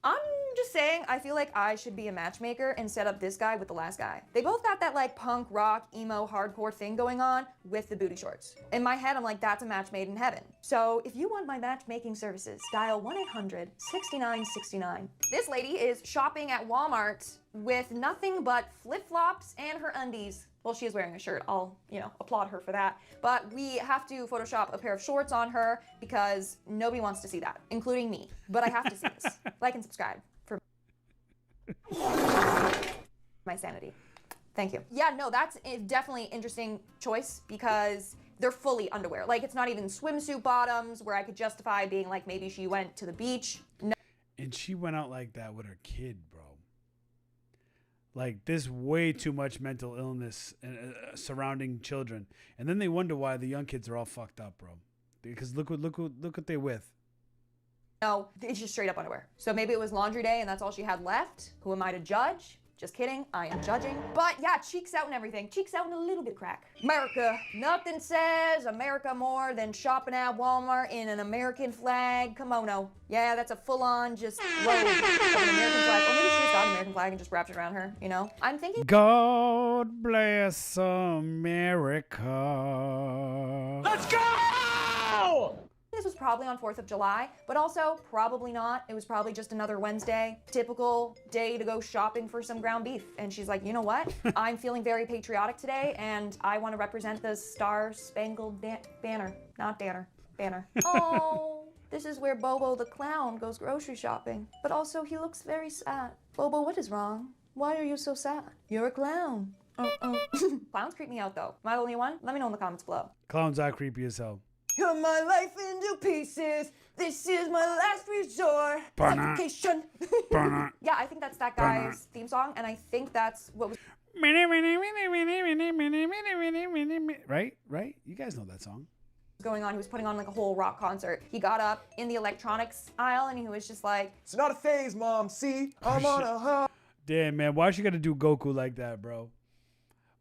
I'm just saying, I feel like I should be a matchmaker and set up this guy with the last guy. They both got that like punk, rock, emo, hardcore thing going on with the booty shorts. In my head, I'm like, that's a match made in heaven. So if you want my matchmaking services, dial 1-800-6969. This lady is shopping at Walmart with nothing but flip-flops and her undies. Well, she is wearing a shirt. I'll, applaud her for that. But we have to Photoshop a pair of shorts on her because nobody wants to see that, including me. But I have to see this. Like and subscribe for my sanity. Thank you. Yeah, no, that's definitely interesting choice because they're fully underwear. Like, it's not even swimsuit bottoms where I could justify being like, maybe she went to the beach. No. And she went out like that with her kid, bro. Like, there's way too much mental illness surrounding children, and then they wonder why the young kids are all fucked up, bro. Because look what they're with. No, it's just straight up underwear. So maybe it was laundry day and that's all she had left. Who am I to judge? Just kidding, I am judging. But yeah, cheeks out and everything. Cheeks out and a little bit of crack. America. Nothing says America more than shopping at Walmart in an American flag kimono. Yeah, that's a full-on just robe of an American flag. Or maybe she just got an American flag and just wrapped it around her, I'm thinking God bless America. Let's go! This was probably on 4th of July, but also probably not. It was probably just another Wednesday, typical day to go shopping for some ground beef. And she's like, you know what? I'm feeling very patriotic today and I want to represent the Star-Spangled Banner. Not Danner, Banner. Oh, this is where Bobo the clown goes grocery shopping. But also he looks very sad. Bobo, what is wrong? Why are you so sad? You're a clown. Clowns creep me out though. Am I the only one? Let me know in the comments below. Clowns are creepy as hell. Cut my life into pieces. This is my last resort. Suffocation. Yeah, I think that's that guy's theme song, and I think that's what was. Right? You guys know that song. Going on. He was putting on like a whole rock concert. He got up in the electronics aisle, and he was just like, "It's not a phase, Mom. See, I'm on a high." Damn, man, why she gotta do Goku like that, bro?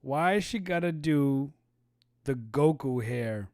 Why she gotta do the Goku hair?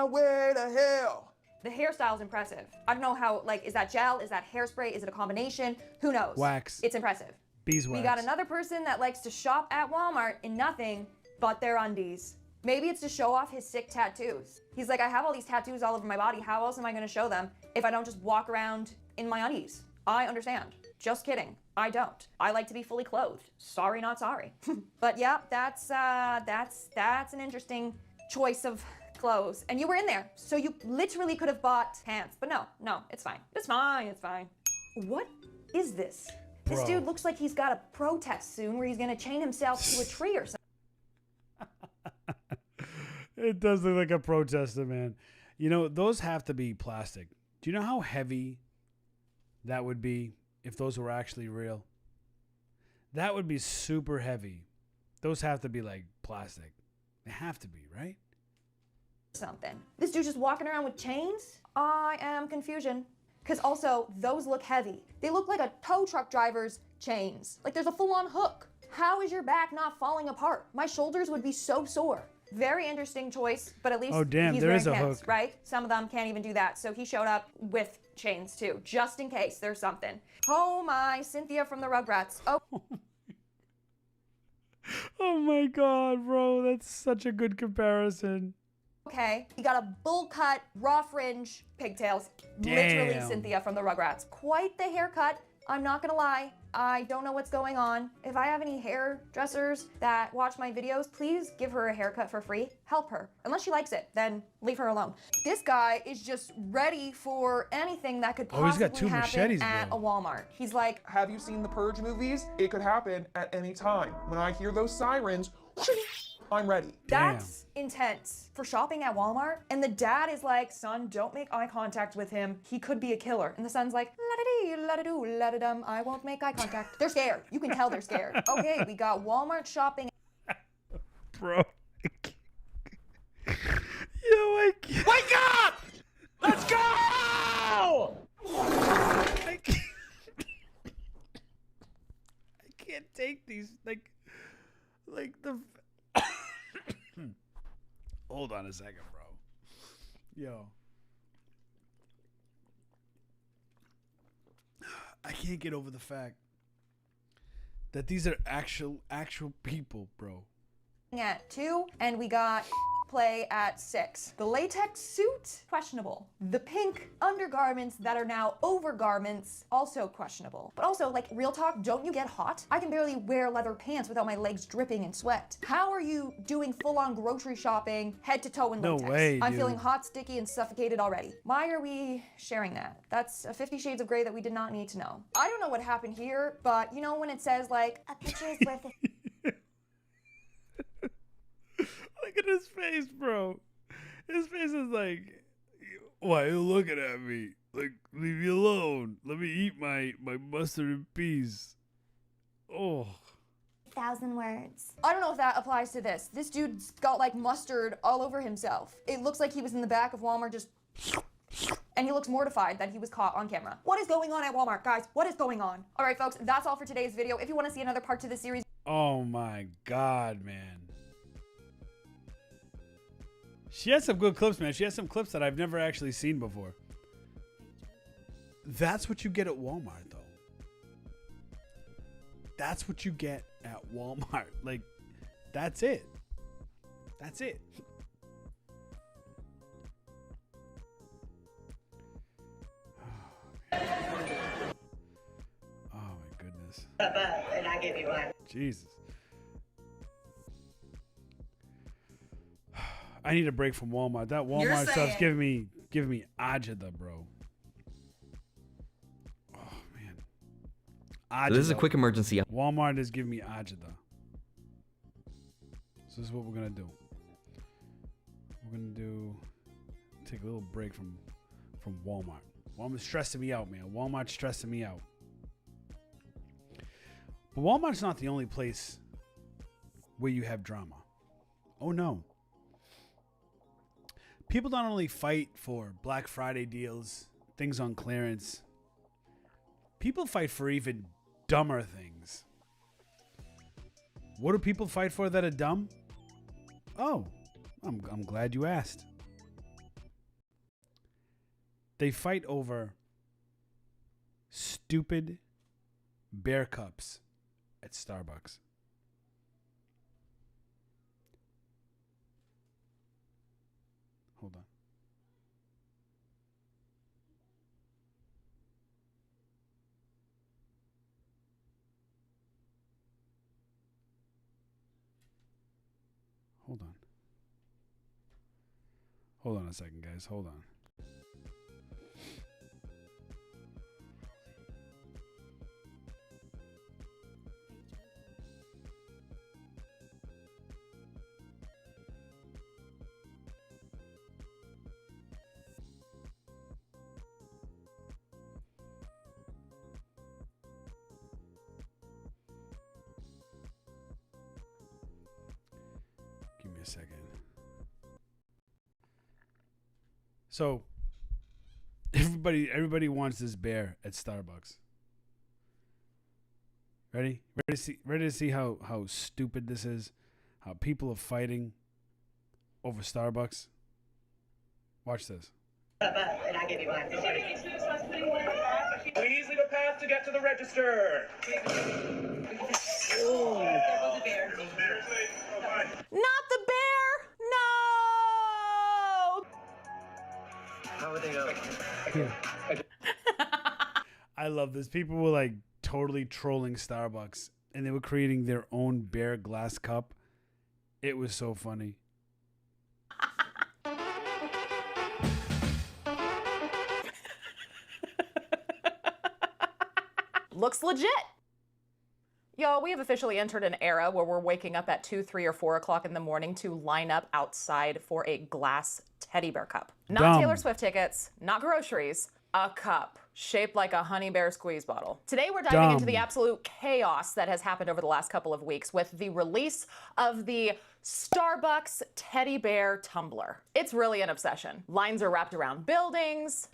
Way to hell. The hairstyle's impressive. I don't know how, is that gel? Is that hairspray? Is it a combination? Who knows? Wax. It's impressive. Beeswax. We got another person that likes to shop at Walmart in nothing but their undies. Maybe it's to show off his sick tattoos. He's like, I have all these tattoos all over my body. How else am I gonna show them if I don't just walk around in my undies? I understand. Just kidding. I don't. I like to be fully clothed. Sorry, not sorry. But yeah, that's an interesting choice of clothes. And you were in there, so you literally could have bought pants. But no, it's fine. It's fine, it's fine. What is this? This Bro. dude looks like he's got a protest soon where he's gonna chain himself to a tree or something. It does look like a protester, man. You know, those have to be plastic. Do you know how heavy that would be if those were actually real? That would be super heavy. Those have to be like plastic. They have to be, right? Something. This dude just walking around with chains? I am confusion. Because also, those look heavy. They look like a tow truck driver's chains. Like there's a full-on hook. How is your back not falling apart? My shoulders would be so sore. Very interesting choice, but at least Oh, damn, he's there wearing is a pants, hook. right? Some of them can't even do that. So he showed up with chains too, just in case there's something. Oh my, Cynthia from the Rugrats. Oh. Oh my god, bro. That's such a good comparison. Okay, he got a bull cut, raw fringe, pigtails. Literally Damn. Cynthia from the Rugrats. Quite the haircut, I'm not gonna lie. I don't know what's going on. If I have any hairdressers that watch my videos, please give her a haircut for free. Help her. Unless she likes it, then leave her alone. This guy is just ready for anything that could Oh, he's possibly got two happen machetes, at bro. a Walmart. He's like, Have you seen the Purge movies? It could happen at any time. When I hear those sirens, I'm ready. that's intense for shopping at Walmart. And the dad is like, son, don't make eye contact with him. He could be a killer. And the son's like, la-da-dee, la-da-doo, la-da-dum. I won't make eye contact. They're scared. You can tell they're scared. Okay, we got Walmart shopping. Bro. Yo, I can't. Wake up! Let's go! I can't take these. Like the. Hold on a second, bro. Yo. I can't get over the fact that these are actual people, bro. At 2, and we got play at 6. The latex suit, questionable. The pink undergarments that are now overgarments, also questionable. But also, like, real talk, don't you get hot? I can barely wear leather pants without my legs dripping in sweat. How are you doing full-on grocery shopping, head to toe in No latex? way, I'm dude. feeling hot, sticky, and suffocated already. Why are we sharing that? That's a 50 Shades of Grey that we did not need to know. I don't know what happened here, but you know when it says, like, a picture is worth a Look at his face, bro. His face is like, why are you looking at me? Like, leave me alone. Let me eat my mustard and peas. Oh. 1,000 words. I don't know if that applies to this. This dude's got like mustard all over himself. It looks like he was in the back of Walmart just... And he looks mortified that he was caught on camera. What is going on at Walmart, guys? What is going on? All right, folks, that's all for today's video. If you want to see another part to this series... Oh my god, man. She has some good clips, man. She has some clips that I've never actually seen before. That's what you get at Walmart, though. That's what you get at Walmart. Like, that's it. That's it. Oh, my goodness. And I give you one. Jesus. I need a break from Walmart. That Walmart stuff's giving me agita, bro. Oh man. Agita. So this is a quick emergency. Walmart is giving me agita. So this is what we're gonna do. We're gonna take a little break from Walmart. Walmart's stressing me out, man. Walmart's stressing me out. But Walmart's not the only place where you have drama. Oh no. People not only fight for Black Friday deals, things on clearance, people fight for even dumber things. What do people fight for that are dumb? Oh, I'm glad you asked. They fight over stupid bear cups at Starbucks. Hold on a second, guys. Hold on. Give me a second. So everybody wants this bear at Starbucks. Ready? Ready to see how stupid this is? How people are fighting over Starbucks? Watch this. And I give you mine. Please leave a path to get to the register. Not the bear! No! How would they know? I love this. People were like totally trolling Starbucks and they were creating their own bear glass cup. It was so funny. Looks legit. Yo, we have officially entered an era where we're waking up at 2, 3, or 4 o'clock in the morning to line up outside for a glass teddy bear cup. Not Dumb. Taylor Swift tickets, not groceries, a cup shaped like a honey bear squeeze bottle. Today we're diving into the absolute chaos that has happened over the last couple of weeks with the release of the Starbucks teddy bear tumbler. It's really an obsession. Lines are wrapped around buildings.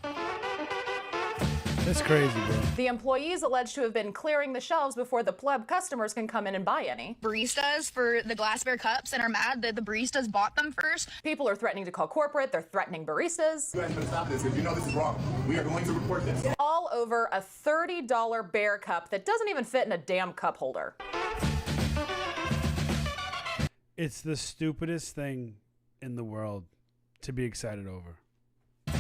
That's crazy, bro. The employees alleged to have been clearing the shelves before the pleb customers can come in and buy any. Baristas for the glass bear cups and are mad that the baristas bought them first. People are threatening to call corporate. They're threatening baristas. You guys better stop this. If you know this is wrong, we are going to report this. All over a $30 bear cup that doesn't even fit in a damn cup holder. It's the stupidest thing in the world to be excited over.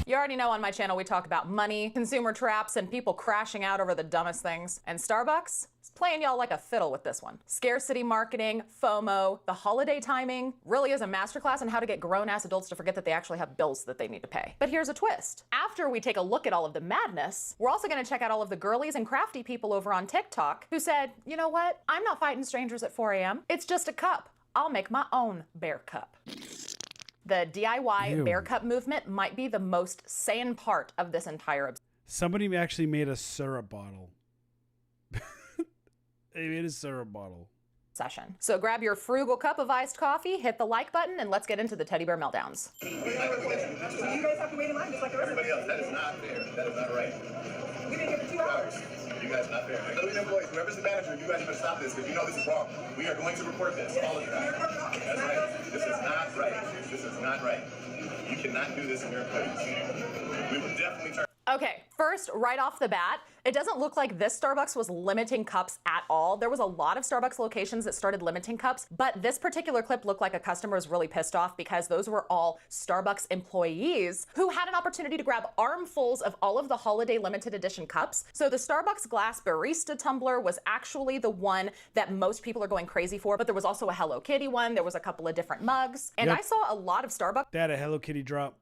You already know on my channel we talk about money, consumer traps, and people crashing out over the dumbest things. And Starbucks is playing y'all like a fiddle with this one. Scarcity marketing, FOMO, the holiday timing really is a masterclass on how to get grown-ass adults to forget that they actually have bills that they need to pay. But here's a twist. After we take a look at all of the madness, we're also gonna check out all of the girlies and crafty people over on TikTok who said, you know what? I'm not fighting strangers at 4 a.m. It's just a cup. I'll make my own bear cup. The DIY bear cup movement might be the most sane part of this entire Somebody actually made a syrup bottle. They made a syrup bottle. session. So grab your frugal cup of iced coffee, hit the like button, and let's get into the teddy bear meltdowns. You guys have to wait in line just like the rest of Everybody else, that is not fair. That is not right. We've been here for 2 hours. You guys are not fair. Including employees, whoever's the manager, you guys better stop this because you know this is wrong. We are going to report this. All of you guys. That's right. This is not right. This is not right. You cannot do this in your employees. We will definitely turn. Okay, first, right off the bat, it doesn't look like this Starbucks was limiting cups at all. There was a lot of Starbucks locations that started limiting cups, but this particular clip looked like a customer was really pissed off because those were all Starbucks employees who had an opportunity to grab armfuls of all of the holiday limited edition cups. So the Starbucks glass barista tumbler was actually the one that most people are going crazy for, but there was also a Hello Kitty one. There was a couple of different mugs. And I saw a lot of Starbucks They had a Hello Kitty drop.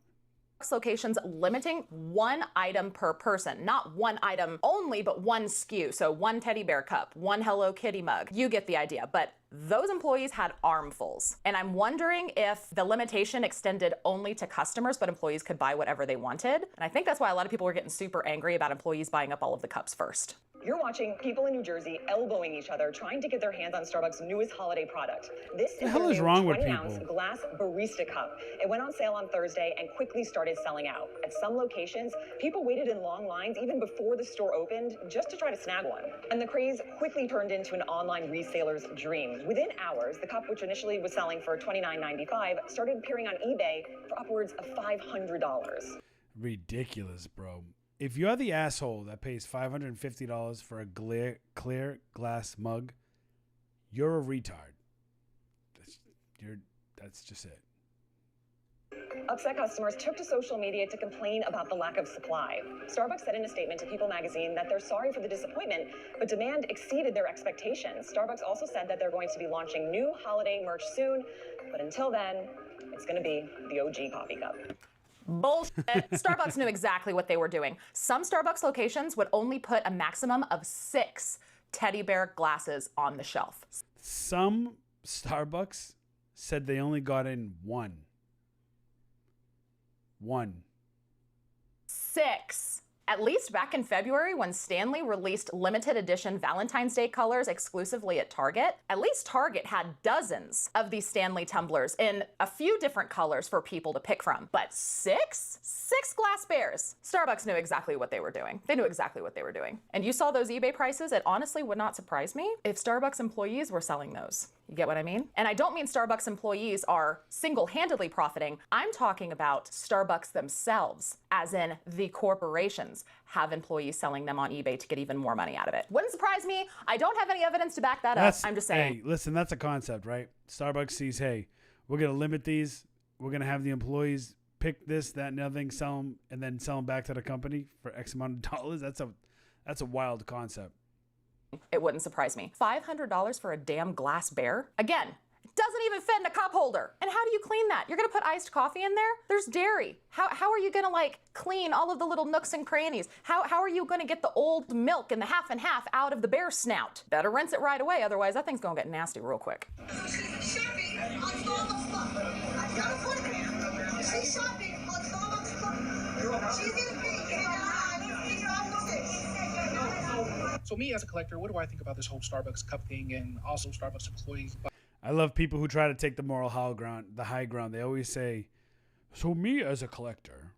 locations limiting one item per person. Not one item only, but one SKU. So one teddy bear cup, one Hello Kitty mug. You get the idea. But those employees had armfuls. And I'm wondering if the limitation extended only to customers, but employees could buy whatever they wanted. And I think that's why a lot of people were getting super angry about employees buying up all of the cups first. You're watching people in New Jersey elbowing each other, trying to get their hands on Starbucks' newest holiday product. This is hell is wrong with 20-ounce people? glass barista cup. It went on sale on Thursday and quickly started selling out. At some locations, people waited in long lines even before the store opened just to try to snag one. And the craze quickly turned into an online reseller's dream. Within hours, the cup, which initially was selling for $29.95, started appearing on eBay for upwards of $500. Ridiculous, bro. If you're the asshole that pays $550 for a clear glass mug, you're a retard. That's just it. Upset customers took to social media to complain about the lack of supply. Starbucks said in a statement to People magazine that they're sorry for the disappointment, but demand exceeded their expectations. Starbucks also said that they're going to be launching new holiday merch soon, but until then, it's going to be the OG coffee cup. Bullshit. Starbucks knew exactly what they were doing. Some Starbucks locations would only put a maximum of 6 teddy bear glasses on the shelf. Some Starbucks said they only got in 1. 1. 6. At least back in February when Stanley released limited edition Valentine's Day colors exclusively at Target, at least Target had dozens of these Stanley tumblers in a few different colors for people to pick from. But 6? 6 glass bears. Starbucks knew exactly what they were doing. They knew exactly what they were doing. And you saw those eBay prices, it honestly would not surprise me if Starbucks employees were selling those. You get what I mean? And I don't mean Starbucks employees are single-handedly profiting. I'm talking about Starbucks themselves, as in the corporations have employees selling them on eBay to get even more money out of it. Wouldn't surprise me. I don't have any evidence to back that up. I'm just saying. Hey, listen, that's a concept, right? Starbucks sees, hey, we're going to limit these. We're going to have the employees pick this, that, and the other thing, sell them, and then sell them back to the company for X amount of dollars. That's a wild concept. It wouldn't surprise me. $500 for a damn glass bear? Again, it doesn't even fit in a cup holder. And how do you clean that? You're gonna put iced coffee in there? There's dairy. How are you gonna like clean all of the little nooks and crannies? How are you gonna get the old milk and the half and half out of the bear snout? Better rinse it right away, otherwise that thing's gonna get nasty real quick. So me as a collector, what do I think about this whole Starbucks cup thing and also Starbucks employees? I love people who try to take the moral high ground. They always say, so me as a collector,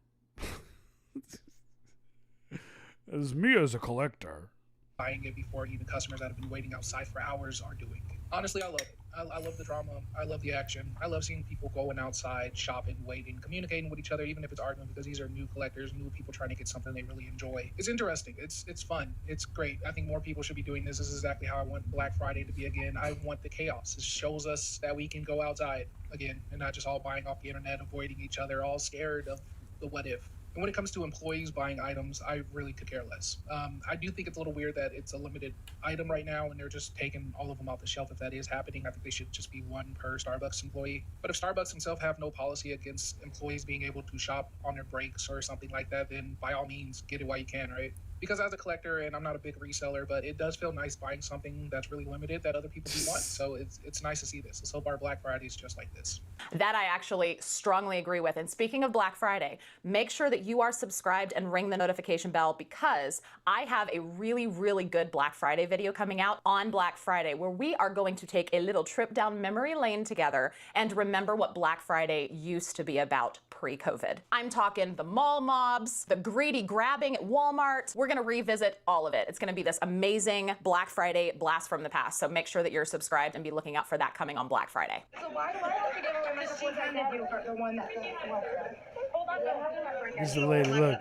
as me as a collector, buying it before even customers that have been waiting outside for hours are doing. Honestly, I love it. I love the drama. I love the action. I love seeing people going outside, shopping, waiting, communicating with each other, even if it's arguing, because these are new collectors, new people trying to get something they really enjoy. It's interesting. It's fun. It's great. I think more people should be doing this. This is exactly how I want Black Friday to be again. I want the chaos. It shows us that we can go outside again and not just all buying off the internet, avoiding each other, all scared of the what if. And when it comes to employees buying items, I really could care less. I do think it's a little weird that it's a limited item right now and they're just taking all of them off the shelf. If that is happening, I think they should just be 1 per Starbucks employee. But if Starbucks themselves have no policy against employees being able to shop on their breaks or something like that, then by all means, get it while you can, right? Because as a collector, and I'm not a big reseller, but it does feel nice buying something that's really limited that other people do want. So it's nice to see this. Let's hope our Black Friday is just like this. That I actually strongly agree with. And speaking of Black Friday, make sure that you are subscribed and ring the notification bell because I have a really, really good Black Friday video coming out on Black Friday where we are going to take a little trip down memory lane together and remember what Black Friday used to be about pre-COVID. I'm talking the mall mobs, the greedy grabbing at Walmart. We're gonna revisit all of it. It's gonna be this amazing Black Friday blast from the past. So make sure that you're subscribed and be looking out for that coming on Black Friday. So why do I have to give away my because she handed you the one that This is the lady, look.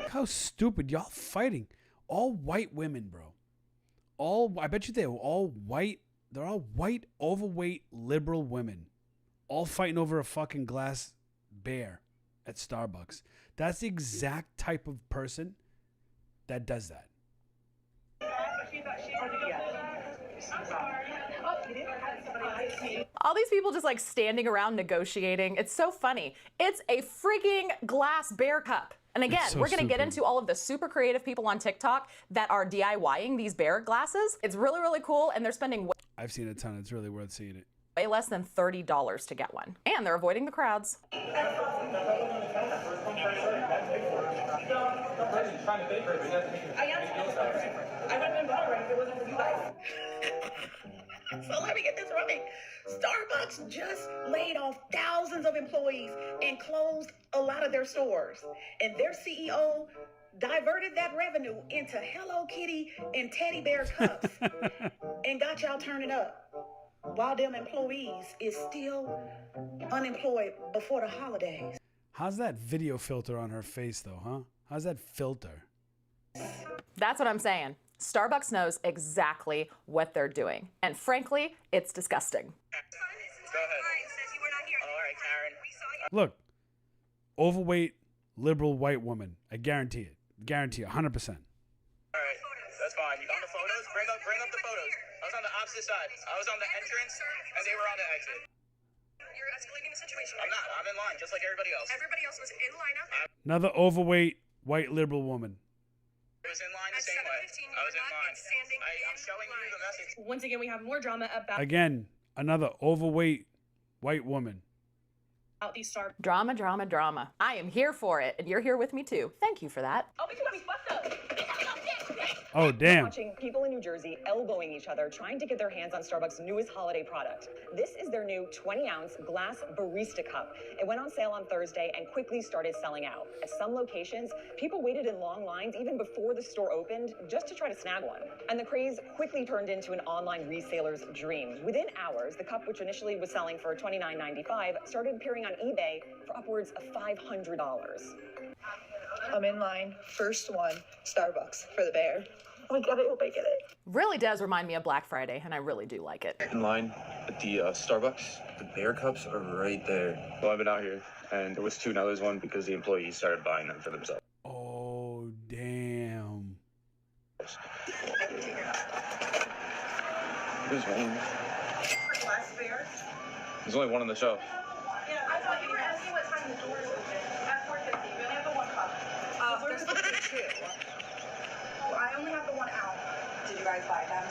How stupid. Y'all fighting. All white women, bro. I bet you they're all white. They're all white, overweight, liberal women. All fighting over a fucking glass bear at Starbucks. That's the exact type of person that does that. All these people just like standing around negotiating. It's so funny. It's a freaking glass bear cup. And again, so we're going to get stupid. into all of the super creative people on TikTok that are DIYing these bear glasses. It's really, really cool. And they're spending I've seen a ton. It's really worth seeing it. way less than $30 to get one. And they're avoiding the crowds. So let me get this right. Starbucks just laid off thousands of employees and closed a lot of their stores. And their CEO diverted that revenue into Hello Kitty and teddy bear cups and got y'all turning up. While them employees is still unemployed before the holidays. How's that video filter on her face, though, huh? How's that filter? That's what I'm saying. Starbucks knows exactly what they're doing. And frankly, it's disgusting. Go ahead. All right, Karen. Look, overweight, liberal white woman. I guarantee it. Guarantee it, 100%. All right, that's fine. You got the photos? Bring up the photos. I was on the opposite side. I was on the entrance, and they were on the exit. You're escalating the situation. I'm not. I'm in line, just like everybody else. Everybody else was in lineup. Another overweight white liberal woman. I was in line the same way. I was in line. I'm showing you the message. Once again, we have more drama about Again, another overweight white woman. these Starbucks. Drama, drama, drama. I am here for it, and you're here with me too. Thank you for that. Oh, we got me fucked up. Oh, damn. Watching people in New Jersey elbowing each other, trying to get their hands on Starbucks' newest holiday product. This is their new 20-ounce glass barista cup. It went on sale on Thursday and quickly started selling out. At some locations, people waited in long lines even before the store opened just to try to snag one. And the craze quickly turned into an online reseller's dream. Within hours, the cup, which initially was selling for $29.95, started appearing on eBay for upwards of $500. I'm in line. First one, Starbucks for the bear. Oh my God, I hope I get it. Really does remind me of Black Friday, and I really do like it. In line at the Starbucks, the bear cups are right there. Well, I've been out here, and there was two, now there's one because the employees started buying them for themselves. Oh, damn. There's one. Glass bear? There's only one on the shelf. Yeah, I thought you were asking what time the doors open. At 4:50, we only have the one cup. There's two. Well, I only have the one out. Did you guys buy them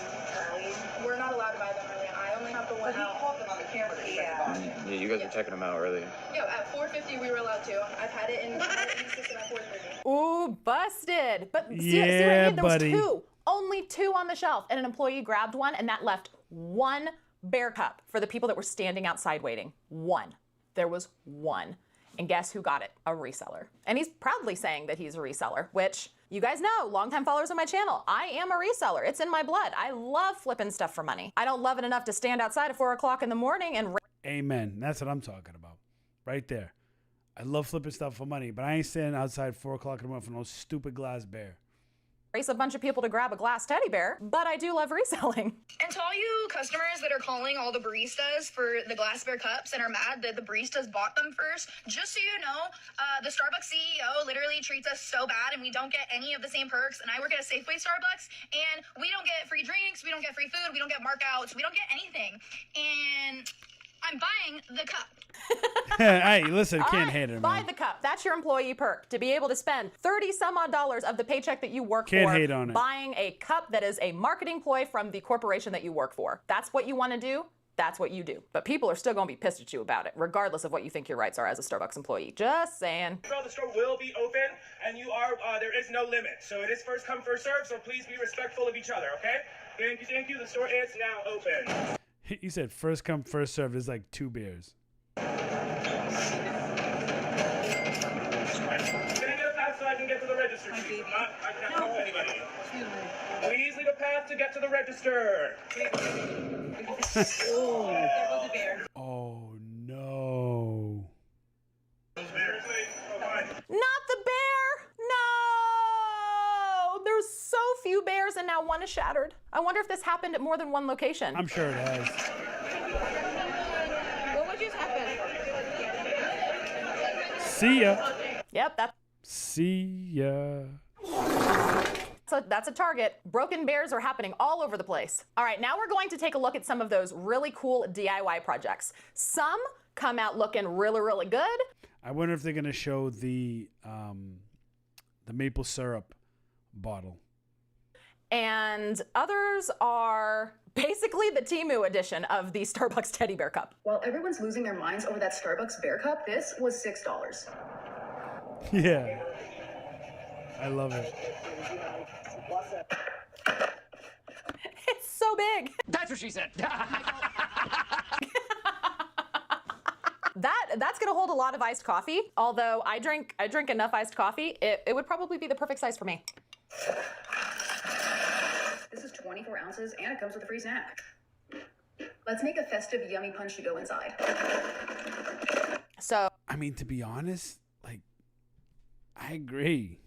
early? We're not allowed to buy them early. I only have the one out. He called them on the camera. Yeah, you guys were checking them out earlier. Yeah, at 4:50 we were allowed to. I've had it in the system at 4:30. Ooh, busted. But see what I Yeah, mean? There was buddy. two. Only two on the shelf, and an employee grabbed one, and that left one bear cup for the people that were standing outside waiting. One. There was one. And guess who got it? A reseller. And he's proudly saying that he's a reseller, which you guys know, longtime followers of my channel, I am a reseller. It's in my blood. I love flipping stuff for money. I don't love it enough to stand outside at 4 o'clock in the morning and Amen. That's what I'm talking about. Right there. I love flipping stuff for money, but I ain't standing outside 4 o'clock in the morning for no stupid glass bear. race a bunch of people to grab a glass teddy bear, but I do love reselling. And to all you customers that are calling all the baristas for the glass bear cups and are mad that the baristas bought them first, just so you know, the Starbucks CEO literally treats us so bad and we don't get any of the same perks. And I work at a Safeway Starbucks and we don't get free drinks, we don't get free food, we don't get markouts, we don't get anything. And I'm buying the cup. Hey, listen, can't hate it, Buy man. the cup. That's your employee perk. To be able to spend 30 some odd dollars of the paycheck that you work Can't for hate on it. buying a cup that is a marketing ploy from the corporation that you work for. That's what you want to do. That's what you do. But people are still going to be pissed at you about it, regardless of what you think your rights are as a Starbucks employee. Just saying. The store will be open, and you are, there is no limit. So it is first come, first serve, so please be respectful of each other, okay? Thank you, thank you. The store is now open. He said first come, first served. There's like 2 beers. Can I get a pass so I can get to the register? I can't help anybody. Please leave a path to get to the register. Oh no. Not the bear! No! There's so few bears and now one is shattered. I wonder if this happened at more than one location. I'm sure it has. What would just happen? See ya. Yep, that's See ya. So that's a target. Broken bears are happening all over the place. All right, now we're going to take a look at some of those really cool DIY projects. Some come out looking really, really good. I wonder if they're gonna show the maple syrup bottle. And others are basically the Temu edition of the Starbucks teddy bear cup. While everyone's losing their minds over that Starbucks bear cup, this was $6. Yeah. I love it. It's so big. That's what she said. That's gonna hold a lot of iced coffee. Although I drink enough iced coffee, it would probably be the perfect size for me. This is 24 ounces and it comes with a free snack. Let's make a festive yummy punch to go inside. So, I mean, to be honest, like, I agree.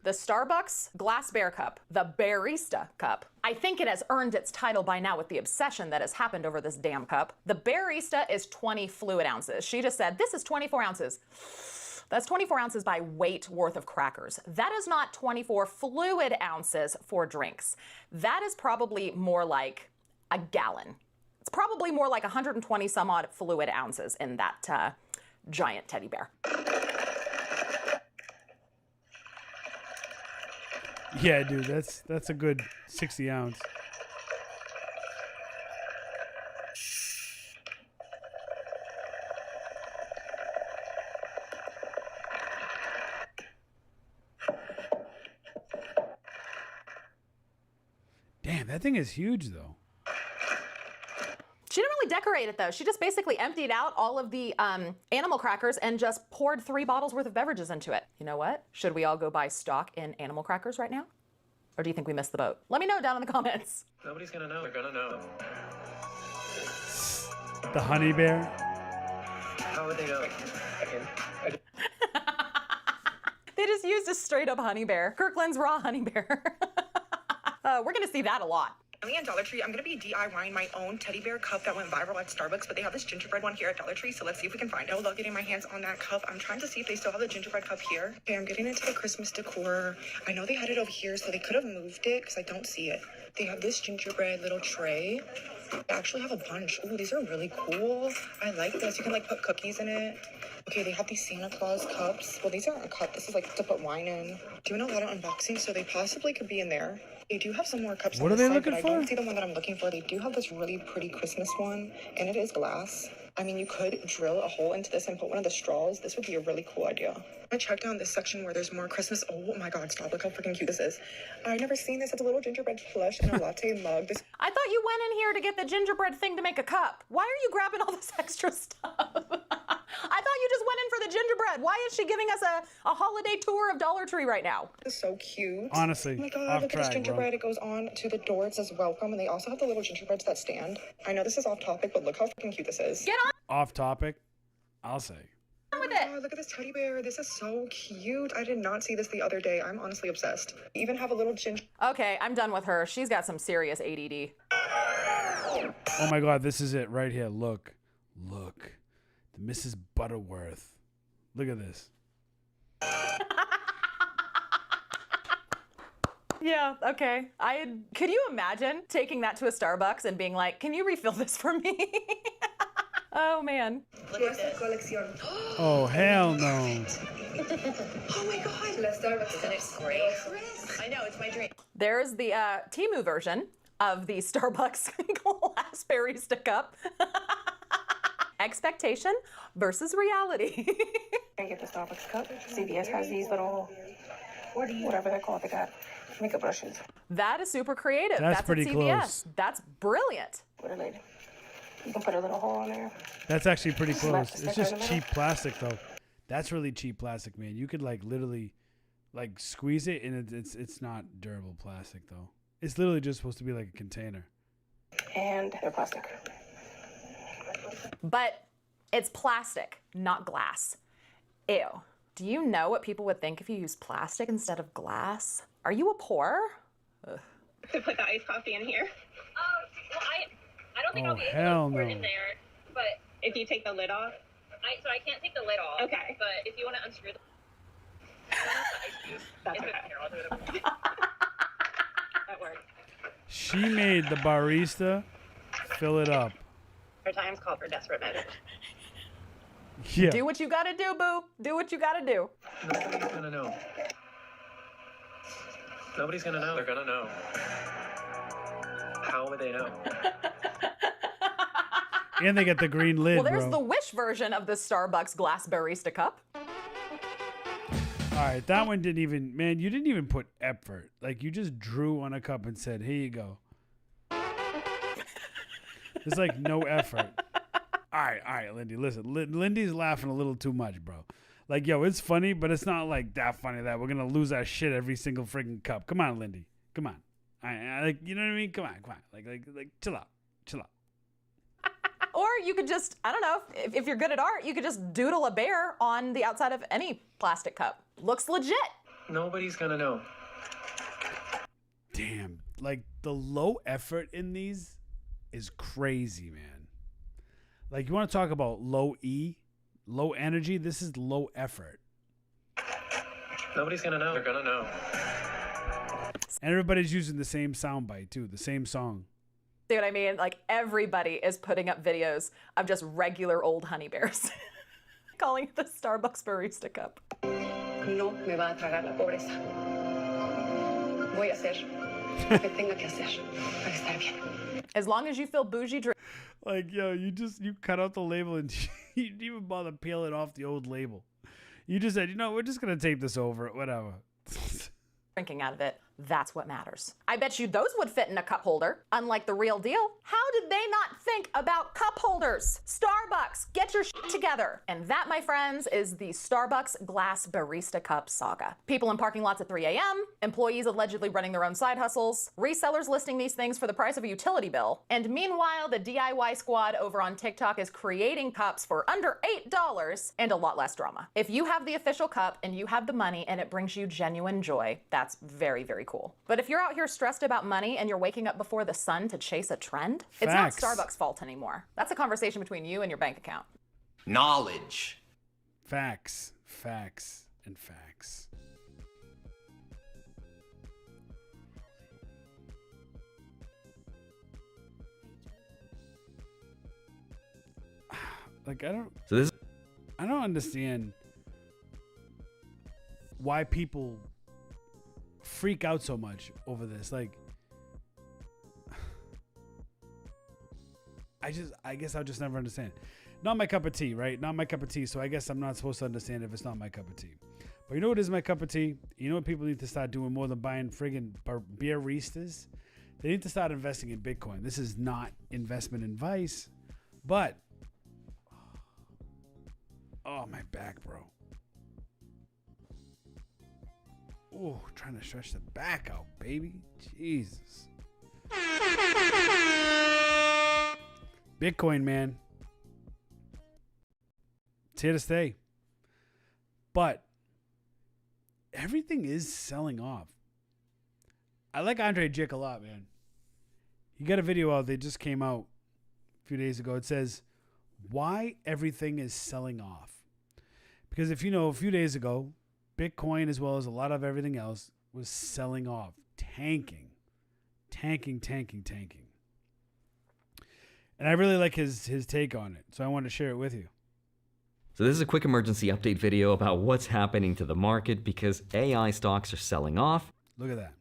the Starbucks glass bear cup, the Barista cup. I think it has earned its title by now with the obsession that has happened over this damn cup. The Barista is 20 fluid ounces. She just said, this is 24 ounces. That's 24 ounces by weight worth of crackers. That is not 24 fluid ounces for drinks. That is probably more like a gallon. It's probably more like 120 some odd fluid ounces in that giant teddy bear. Yeah, dude, that's a good 60 ounce. Damn, that thing is huge though. She didn't really decorate it though. She just basically emptied out all of the animal crackers and just poured 3 bottles worth of beverages into it. You know what? Should we all go buy stock in animal crackers right now? Or do you think we missed the boat? Let me know down in the comments. Nobody's gonna know. They're gonna know. The honey bear. How would they know? They just used a straight up honey bear. Kirkland's raw honey bear. We're gonna see that a lot. Me and Dollar Tree, I'm gonna be DIYing my own teddy bear cup that went viral at Starbucks, but they have this gingerbread one here at Dollar Tree, so let's see if we can find it. I love getting my hands on that cup. I'm trying to see if they still have the gingerbread cup here. Okay, I'm getting into the Christmas decor. I know they had it over here, so they could have moved it because I don't see it. They have this gingerbread little tray. They actually have a bunch. Ooh, these are really cool. I like this. You can like put cookies in it. Okay, they have these Santa Claus cups. Well, these aren't a cup. This is like to put wine in. Doing a lot of unboxing, so they possibly could be in there. They do have some more cups What on are the they side, looking but for? I don't see the one that I'm looking for. They do have this really pretty Christmas one, and it is glass. I mean, you could drill a hole into this and put one of the straws. This would be a really cool idea. I checked down this section where there's more Christmas. Oh my God, stop. Look how freaking cute this is. I've never seen this. It's a little gingerbread plush and a latte mug. This I thought you went in here to get the gingerbread thing to make a cup. Why are you grabbing all this extra stuff? I thought you just went in for the gingerbread. Why is she giving us a holiday tour of Dollar Tree right now? is so cute. Honestly, Oh my God, off look at this track, gingerbread. bro. It goes on to the door. It says welcome, and they also have the little gingerbreads that stand. I know this is off topic, but look how freaking cute this is. Get on Off topic, I'll say. with Oh, look at this teddy bear. This is so cute. I did not see this the other day. I'm honestly obsessed. You even have a little ginger. Okay, I'm done with her. She's got some serious ADD. Oh my God, this is it right here. Look. Look. The Mrs. Butterworth. Look at this. Yeah, okay. Could you imagine taking that to a Starbucks and being like, can you refill this for me? Oh man. Look at this collection. Oh, hell no. Oh my God. La Starbucks. Isn't it great? I know, it's my dream. There's the Temu version of the Starbucks glass barista cup. Expectation versus reality. I get the Starbucks cup. CVS has these little, whatever they're called, they got makeup brushes. That is super creative. That's at pretty CVS. close. That's brilliant. What are they? You can put a little hole in there. That's actually pretty Slap close. the It's sticker in just the cheap middle. plastic though. That's really cheap plastic, man. You could like literally like squeeze it and it's not durable plastic though. It's literally just supposed to be like a container. And they're plastic. But it's plastic, not glass. Ew. Do you know what people would think if you used plastic instead of glass? Are you a pour? Ugh. To put the iced coffee in here. Well, I don't think Oh, I'll be able hell to pour it no. in there, but if you take the lid off. So I can't take the lid off. Okay. But if you want to unscrew the That's okay. Here, I'll do it. That works. She made the barista fill it up. Our times call for desperate measures. Yeah. Do what you gotta do, boo. Do what you gotta do. Nobody's gonna know. Nobody's gonna know. They're gonna know. How would they know? And they get the green lid, Well, there's bro. the Wish version of the Starbucks glass barista cup. All right, that one didn't even, man, you didn't even put effort. Like, you just drew on a cup and said, here you go. There's like no effort. All right, Lindy, listen. Lindy's laughing a little too much, bro. Like, yo, it's funny, but it's not like that funny that we're going to lose our shit every single freaking cup. Come on, Lindy. Come on. Like, you know what I mean? Come on. Like, chill out. Or you could just, I don't know, if you're good at art, you could just doodle a bear on the outside of any plastic cup. Looks legit. Nobody's gonna know. Damn. Like, the low effort in these is crazy, man. Like, you want to talk about low E, low energy? This is low effort. Nobody's gonna know. They're gonna know. And everybody's using the same soundbite, too, the same song. See what I mean? Like everybody is putting up videos of just regular old honey bears. Calling it the Starbucks barista cup. No me va a tragar la pobreza. Voy a hacer lo que tenga que hacer para estar bien. As long as you feel bougie drink. Like, yo, you cut out the label and you didn't even bother peeling off the old label. You just said, you know, we're just going to tape this over, whatever. Drinking out of it, that's what matters. I bet you those would fit in a cup holder, unlike the real deal. How did they not think about cup holders? Starbucks, get your shit together. And that, my friends, is the Starbucks glass barista cup saga. People in parking lots at 3 a.m., employees allegedly running their own side hustles, resellers listing these things for the price of a utility bill, and meanwhile, the DIY squad over on TikTok is creating cups for under $8 and a lot less drama. If you have the official cup and you have the money and it brings you genuine joy, that's very, very cool. But if you're out here stressed about money and you're waking up before the sun to chase a trend, Facts. It's not Starbucks' fault anymore. That's a conversation between you and your bank account. Knowledge. Facts, facts, and facts. Like, I don't understand why people freak out so much over this. Like, I guess I'll just never understand. Not my cup of tea, right? Not my cup of tea. So I guess I'm not supposed to understand if it's not my cup of tea. But you know what is my cup of tea? You know what people need to start doing more than buying friggin' beeristas? They need to start investing in Bitcoin. This is not investment advice, but oh, my back, bro. Oh, trying to stretch the back out, baby. Jesus. Bitcoin, man. It's here to stay. But everything is selling off. I like Andre Jick a lot, man. He got a video out that just came out a few days ago. It says, why everything is selling off. Because if you know, a few days ago, Bitcoin, as well as a lot of everything else, was selling off, tanking. And I really like his take on it, so I wanted to share it with you. So this is a quick emergency update video about what's happening to the market because AI stocks are selling off. Look at that.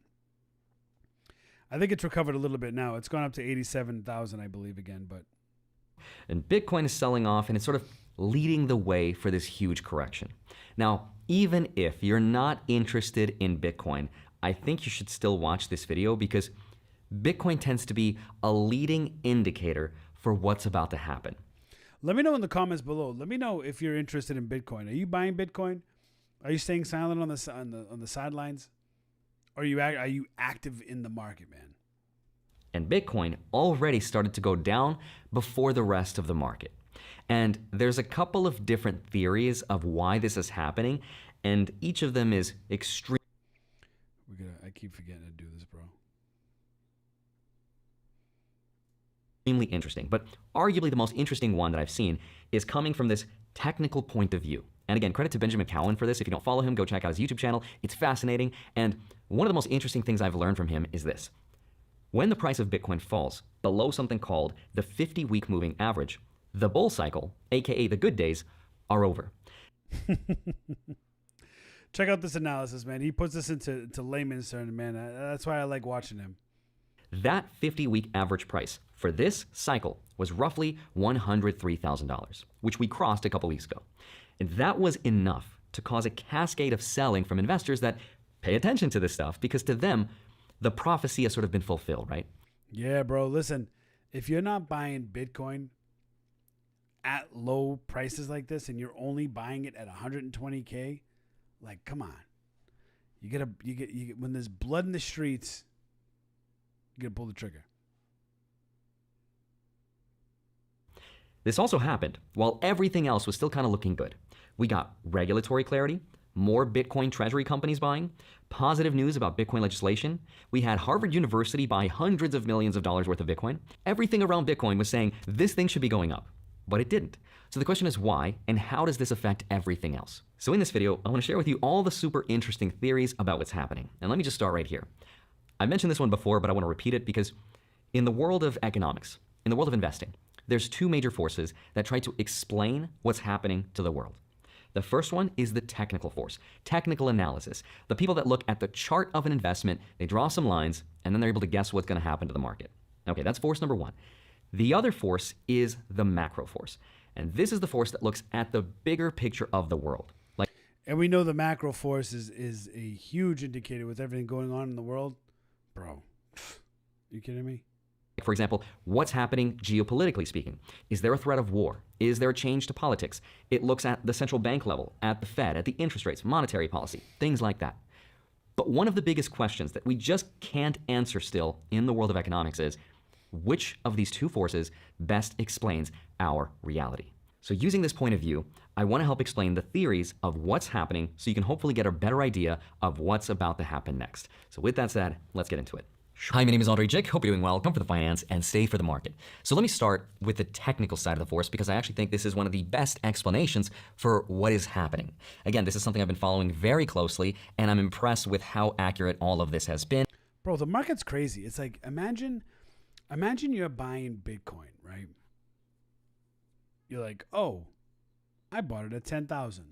I think it's recovered a little bit now. It's gone up to 87,000, I believe, again, but And Bitcoin is selling off, and it's sort of leading the way for this huge correction. Now, even if you're not interested in Bitcoin, I think you should still watch this video because Bitcoin tends to be a leading indicator for what's about to happen. let me know in the comments below. Let me know if you're interested in Bitcoin. Are you buying Bitcoin? Are you staying silent on the sidelines? Or are you active in the market, man? And Bitcoin already started to go down before the rest of the market. And there's a couple of different theories of why this is happening, and each of them is extreme. I keep forgetting to do this, bro. Extremely interesting, but arguably the most interesting one that I've seen is coming from this technical point of view. And again, credit to Benjamin Cowan for this. If you don't follow him, go check out his YouTube channel. It's fascinating. And one of the most interesting things I've learned from him is this. When the price of Bitcoin falls below something called the 50-week moving average, the bull cycle, aka the good days, are over. Check out this analysis, man. He puts this into layman's terms, man. That's why I like watching him. That 50-week average price for this cycle was roughly $103,000, which we crossed a couple weeks ago. And that was enough to cause a cascade of selling from investors that pay attention to this stuff because to them, the prophecy has sort of been fulfilled, right? Yeah, bro. Listen, if you're not buying Bitcoin at low prices like this and you're only buying it at 120K, like, come on. You get when there's blood in the streets, you gotta pull the trigger. This also happened while everything else was still kind of looking good. We got regulatory clarity, more Bitcoin treasury companies buying, positive news about Bitcoin legislation. We had Harvard University buy hundreds of millions of dollars worth of Bitcoin. Everything around Bitcoin was saying this thing should be going up, but it didn't. So the question is why, and how does this affect everything else? So in this video, I want to share with you all the super interesting theories about what's happening. And let me just start right here. I mentioned this one before, but I want to repeat it because In the world of economics, in the world of investing, there's two major forces that try to explain what's happening to the world. The first one is the technical force, technical analysis. The people that look at the chart of an investment, they draw some lines, and then they're able to guess what's going to happen to the market. Okay, that's force number one. The other force is the macro force. And this is the force that looks at the bigger picture of the world. And we know the macro force is a huge indicator with everything going on in the world. Bro, you kidding me? For example, what's happening geopolitically speaking? Is there a threat of war? Is there a change to politics? It looks at the central bank level, at the Fed, at the interest rates, monetary policy, things like that. But one of the biggest questions that we just can't answer still in the world of economics is, which of these two forces best explains our reality? So using this point of view, I want to help explain the theories of what's happening so you can hopefully get a better idea of what's about to happen next. So with that said, let's get into it. Hi, my name is Andre Jick. Hope you're doing well. Come for the finance and stay for the market. So let me start with the technical side of the force because I actually think this is one of the best explanations for what is happening. Again, this is something I've been following very closely, and I'm impressed with how accurate all of this has been. Bro, the market's crazy. It's like, imagine you're buying Bitcoin, right? You're like, oh, I bought it at 10,000.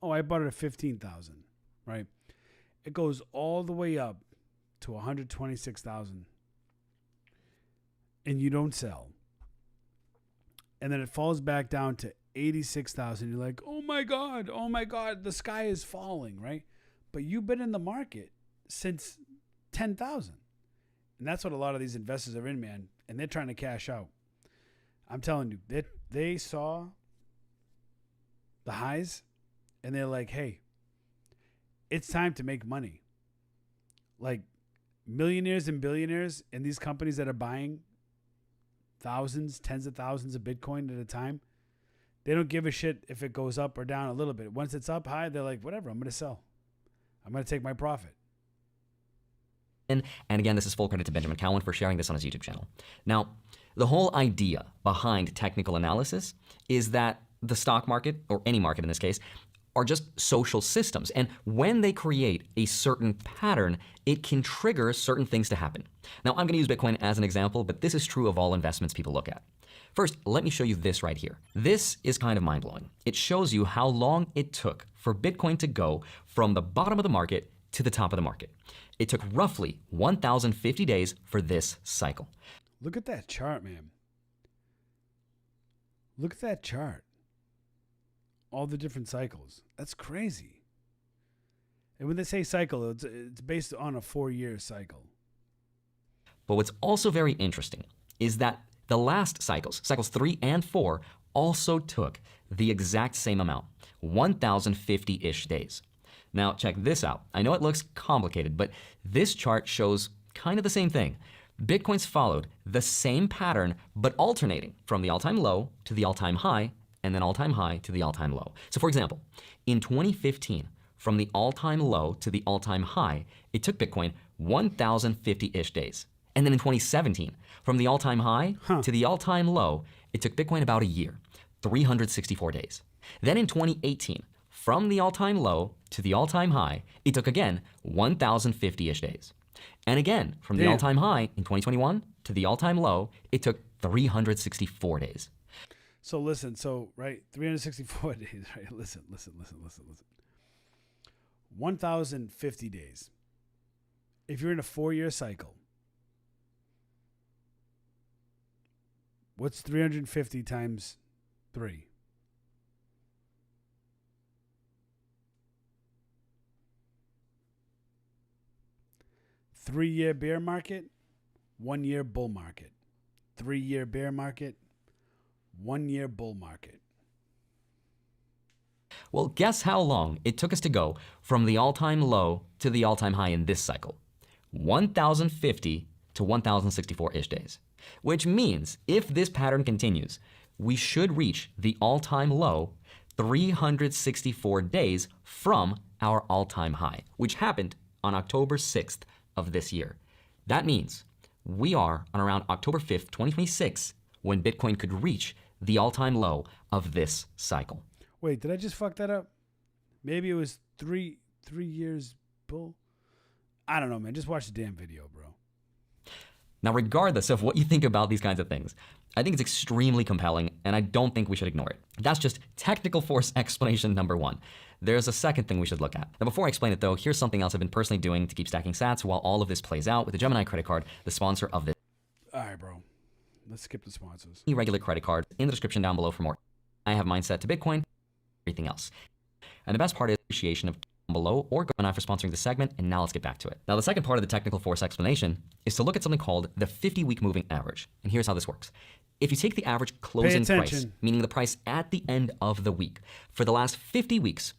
Oh, I bought it at 15,000, right? It goes all the way up to 126,000 and you don't sell. And then it falls back down to 86,000. You're like, oh my God, the sky is falling, right? But you've been in the market since 10,000. And that's what a lot of these investors are in, man. And they're trying to cash out. I'm telling you, they saw the highs and they're like, hey, it's time to make money. Like millionaires and billionaires and these companies that are buying thousands, tens of thousands of Bitcoin at a time, they don't give a shit if it goes up or down a little bit. Once it's up high, they're like, whatever, I'm going to sell. I'm going to take my profit. And again, this is full credit to Benjamin Cowan for sharing this on his YouTube channel. Now, the whole idea behind technical analysis is that the stock market, or any market in this case, are just social systems. And when they create a certain pattern, it can trigger certain things to happen. Now, I'm going to use Bitcoin as an example, but this is true of all investments people look at. First, let me show you this right here. This is kind of mind-blowing. It shows you how long it took for Bitcoin to go from the bottom of the market to the top of the market. It took roughly 1,050 days for this cycle. Look at that chart, man. Look at that chart. All the different cycles. That's crazy. And when they say cycle, it's based on a 4-year cycle. But what's also very interesting is that the last cycles 3 and 4, also took the exact same amount, 1,050-ish days. Now, check this out. I know it looks complicated, but this chart shows kind of the same thing. Bitcoin's followed the same pattern, but alternating from the all-time low to the all-time high, and then all-time high to the all-time low. So for example, in 2015, from the all-time low to the all-time high, it took Bitcoin 1,050-ish days. And then in 2017, from the all-time high to the all-time low, it took Bitcoin about a year, 364 days. Then in 2018, from the all-time low to the all-time high, it took again 1,050-ish days. And again, from the all-time high in 2021 to the all-time low, it took 364 days. So listen, right, 364 days, right? Listen. 1,050 days. If you're in a 4-year cycle, what's 350 times 3? Three-year bear market, 1-year bull market. 3-year bear market, 1-year bull market. Well, guess how long it took us to go from the all-time low to the all-time high in this cycle? 1,050 to 1,064-ish days. Which means if this pattern continues, we should reach the all-time low 364 days from our all-time high, which happened on October 6th of this year. That means we are on around October 5th, 2026, when Bitcoin could reach the all-time low of this cycle. Wait, did I just fuck that up? Maybe it was three years bull? I don't know, man. Just watch the damn video, bro. Now, regardless of what you think about these kinds of things, I think it's extremely compelling, and I don't think we should ignore it. That's just technical force explanation number one. There's a second thing we should look at. Now, before I explain it though, here's something else I've been personally doing to keep stacking sats while all of this plays out with the Gemini credit card, the sponsor of this. All right, bro. Let's skip the sponsors. Regular credit card in the description down below for more. I have mine set to Bitcoin, everything else. And the best part is appreciation of below or Gemini for sponsoring the segment, and now let's get back to it. Now, the second part of the technical force explanation is to look at something called the 50-week moving average. And here's how this works. If you take the average closing price, meaning the price at the end of the week, for the last 50 weeks,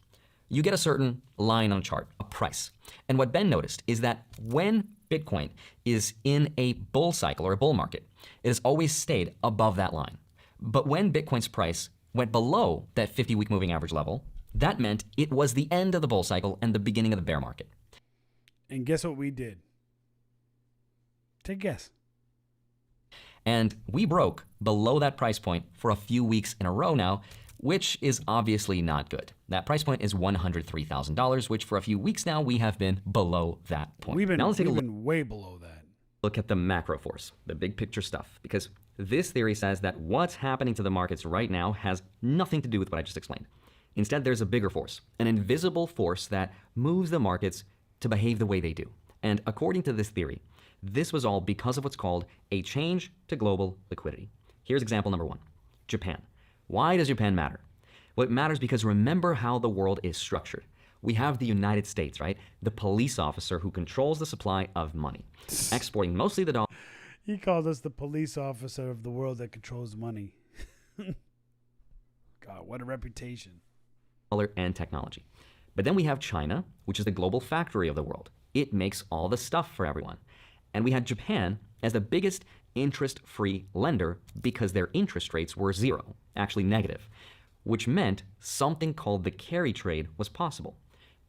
you get a certain line on a chart, a price. And what Ben noticed is that when Bitcoin is in a bull cycle or a bull market, it has always stayed above that line. But when Bitcoin's price went below that 50-week moving average level, that meant it was the end of the bull cycle and the beginning of the bear market. And guess what we did? Take a guess. And we broke below that price point for a few weeks in a row now, which is obviously not good. That price point is $103,000, which for a few weeks now we have been below that point. We've now let's take a look. way below that. Look at the macro force, the big picture stuff, because this theory says that what's happening to the markets right now has nothing to do with what I just explained. Instead, there's a bigger force, an invisible force that moves the markets to behave the way they do. And according to this theory, this was all because of what's called a change to global liquidity. Here's example number one, Japan. Why does Japan matter? Well, it matters because remember how the world is structured. We have the United States, right? The police officer who controls the supply of money, exporting mostly the dollar. He called us the police officer of the world that controls money. God, what a reputation. And technology. But then we have China, which is the global factory of the world. It makes all the stuff for everyone. And we had Japan as the biggest interest-free lender because their interest rates were zero, actually negative, which meant something called the carry trade was possible.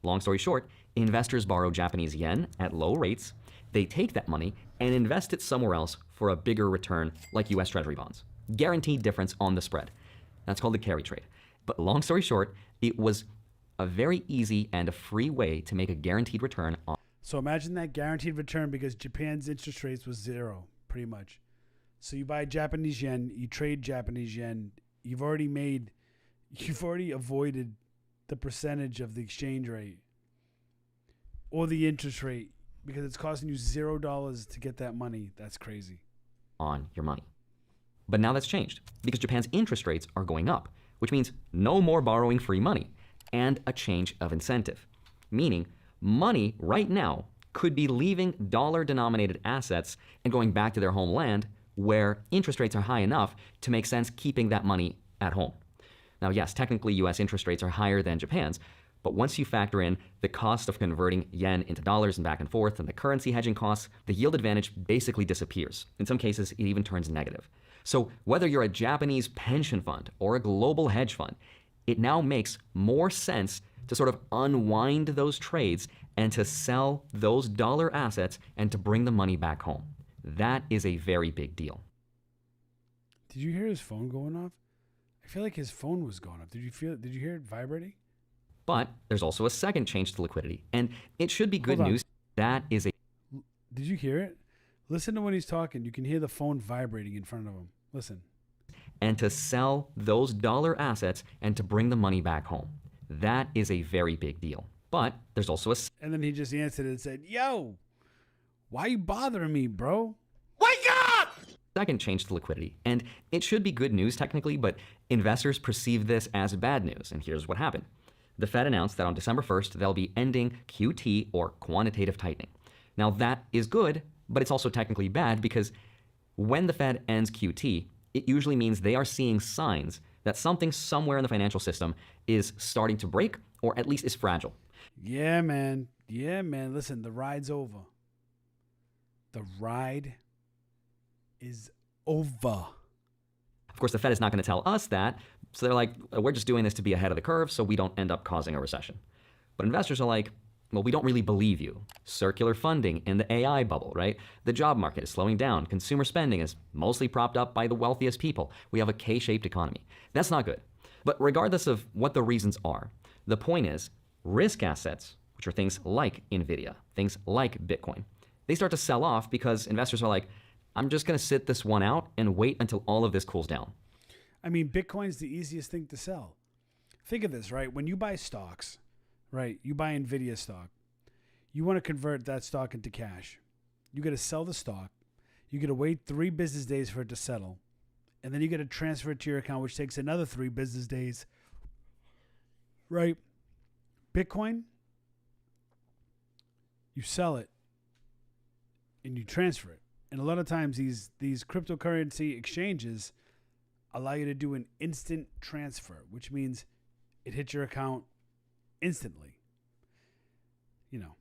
Long story short, investors borrow Japanese yen at low rates, they take that money and invest it somewhere else for a bigger return like US Treasury bonds. Guaranteed difference on the spread. That's called the carry trade. But long story short, it was a very easy and a free way to make a guaranteed return on. So imagine that guaranteed return because Japan's interest rates was zero, pretty much. So you buy Japanese yen, you trade Japanese yen, you've already avoided the percentage of the exchange rate or the interest rate because it's costing you $0 to get that money. That's crazy. On your money. But now that's changed because Japan's interest rates are going up, which means no more borrowing free money and a change of incentive. Meaning money right now could be leaving dollar-denominated assets and going back to their homeland where interest rates are high enough to make sense keeping that money at home. Now, yes, technically US interest rates are higher than Japan's, but once you factor in the cost of converting yen into dollars and back and forth and the currency hedging costs, the yield advantage basically disappears. In some cases, it even turns negative. So whether you're a Japanese pension fund or a global hedge fund, it now makes more sense to sort of unwind those trades and to sell those dollar assets and to bring the money back home. That is a very big deal. Did you hear his phone going off? I feel like his phone was going off. Did you hear it vibrating? But there's also a second change to liquidity, and it should be good news. That is a... Did you hear it? Listen to when he's talking. You can hear the phone vibrating in front of him. Listen. And to sell those dollar assets and to bring the money back home. That is a very big deal. But there's also a... And then he just answered and said, yo, why you bothering me, bro? Wake up! Second change to liquidity. And it should be good news technically, but investors perceive this as bad news. And here's what happened. The Fed announced that on December 1st, they'll be ending QT or quantitative tightening. Now that is good, but it's also technically bad because when the Fed ends QT, it usually means they are seeing signs that something somewhere in the financial system is starting to break or at least is fragile. Yeah, man. Yeah, man. Listen, the ride's over. The ride is over. Of course, the Fed is not going to tell us that. So they're like, we're just doing this to be ahead of the curve so we don't end up causing a recession. But investors are like, well, we don't really believe you. Circular funding in the AI bubble, right? The job market is slowing down. Consumer spending is mostly propped up by the wealthiest people. We have a K-shaped economy. That's not good. But regardless of what the reasons are, the point is risk assets, which are things like NVIDIA, things like Bitcoin, they start to sell off because investors are like, I'm just going to sit this one out and wait until all of this cools down. I mean, Bitcoin's the easiest thing to sell. Think of this, right? When you buy stocks, right? You buy NVIDIA stock. You want to convert that stock into cash. You got to sell the stock. You got to wait 3 business days for it to settle. And then you got to transfer it to your account, which takes another 3 business days. Right? Bitcoin, you sell it and you transfer it. And a lot of times these cryptocurrency exchanges allow you to do an instant transfer, which means it hits your account instantly. You know.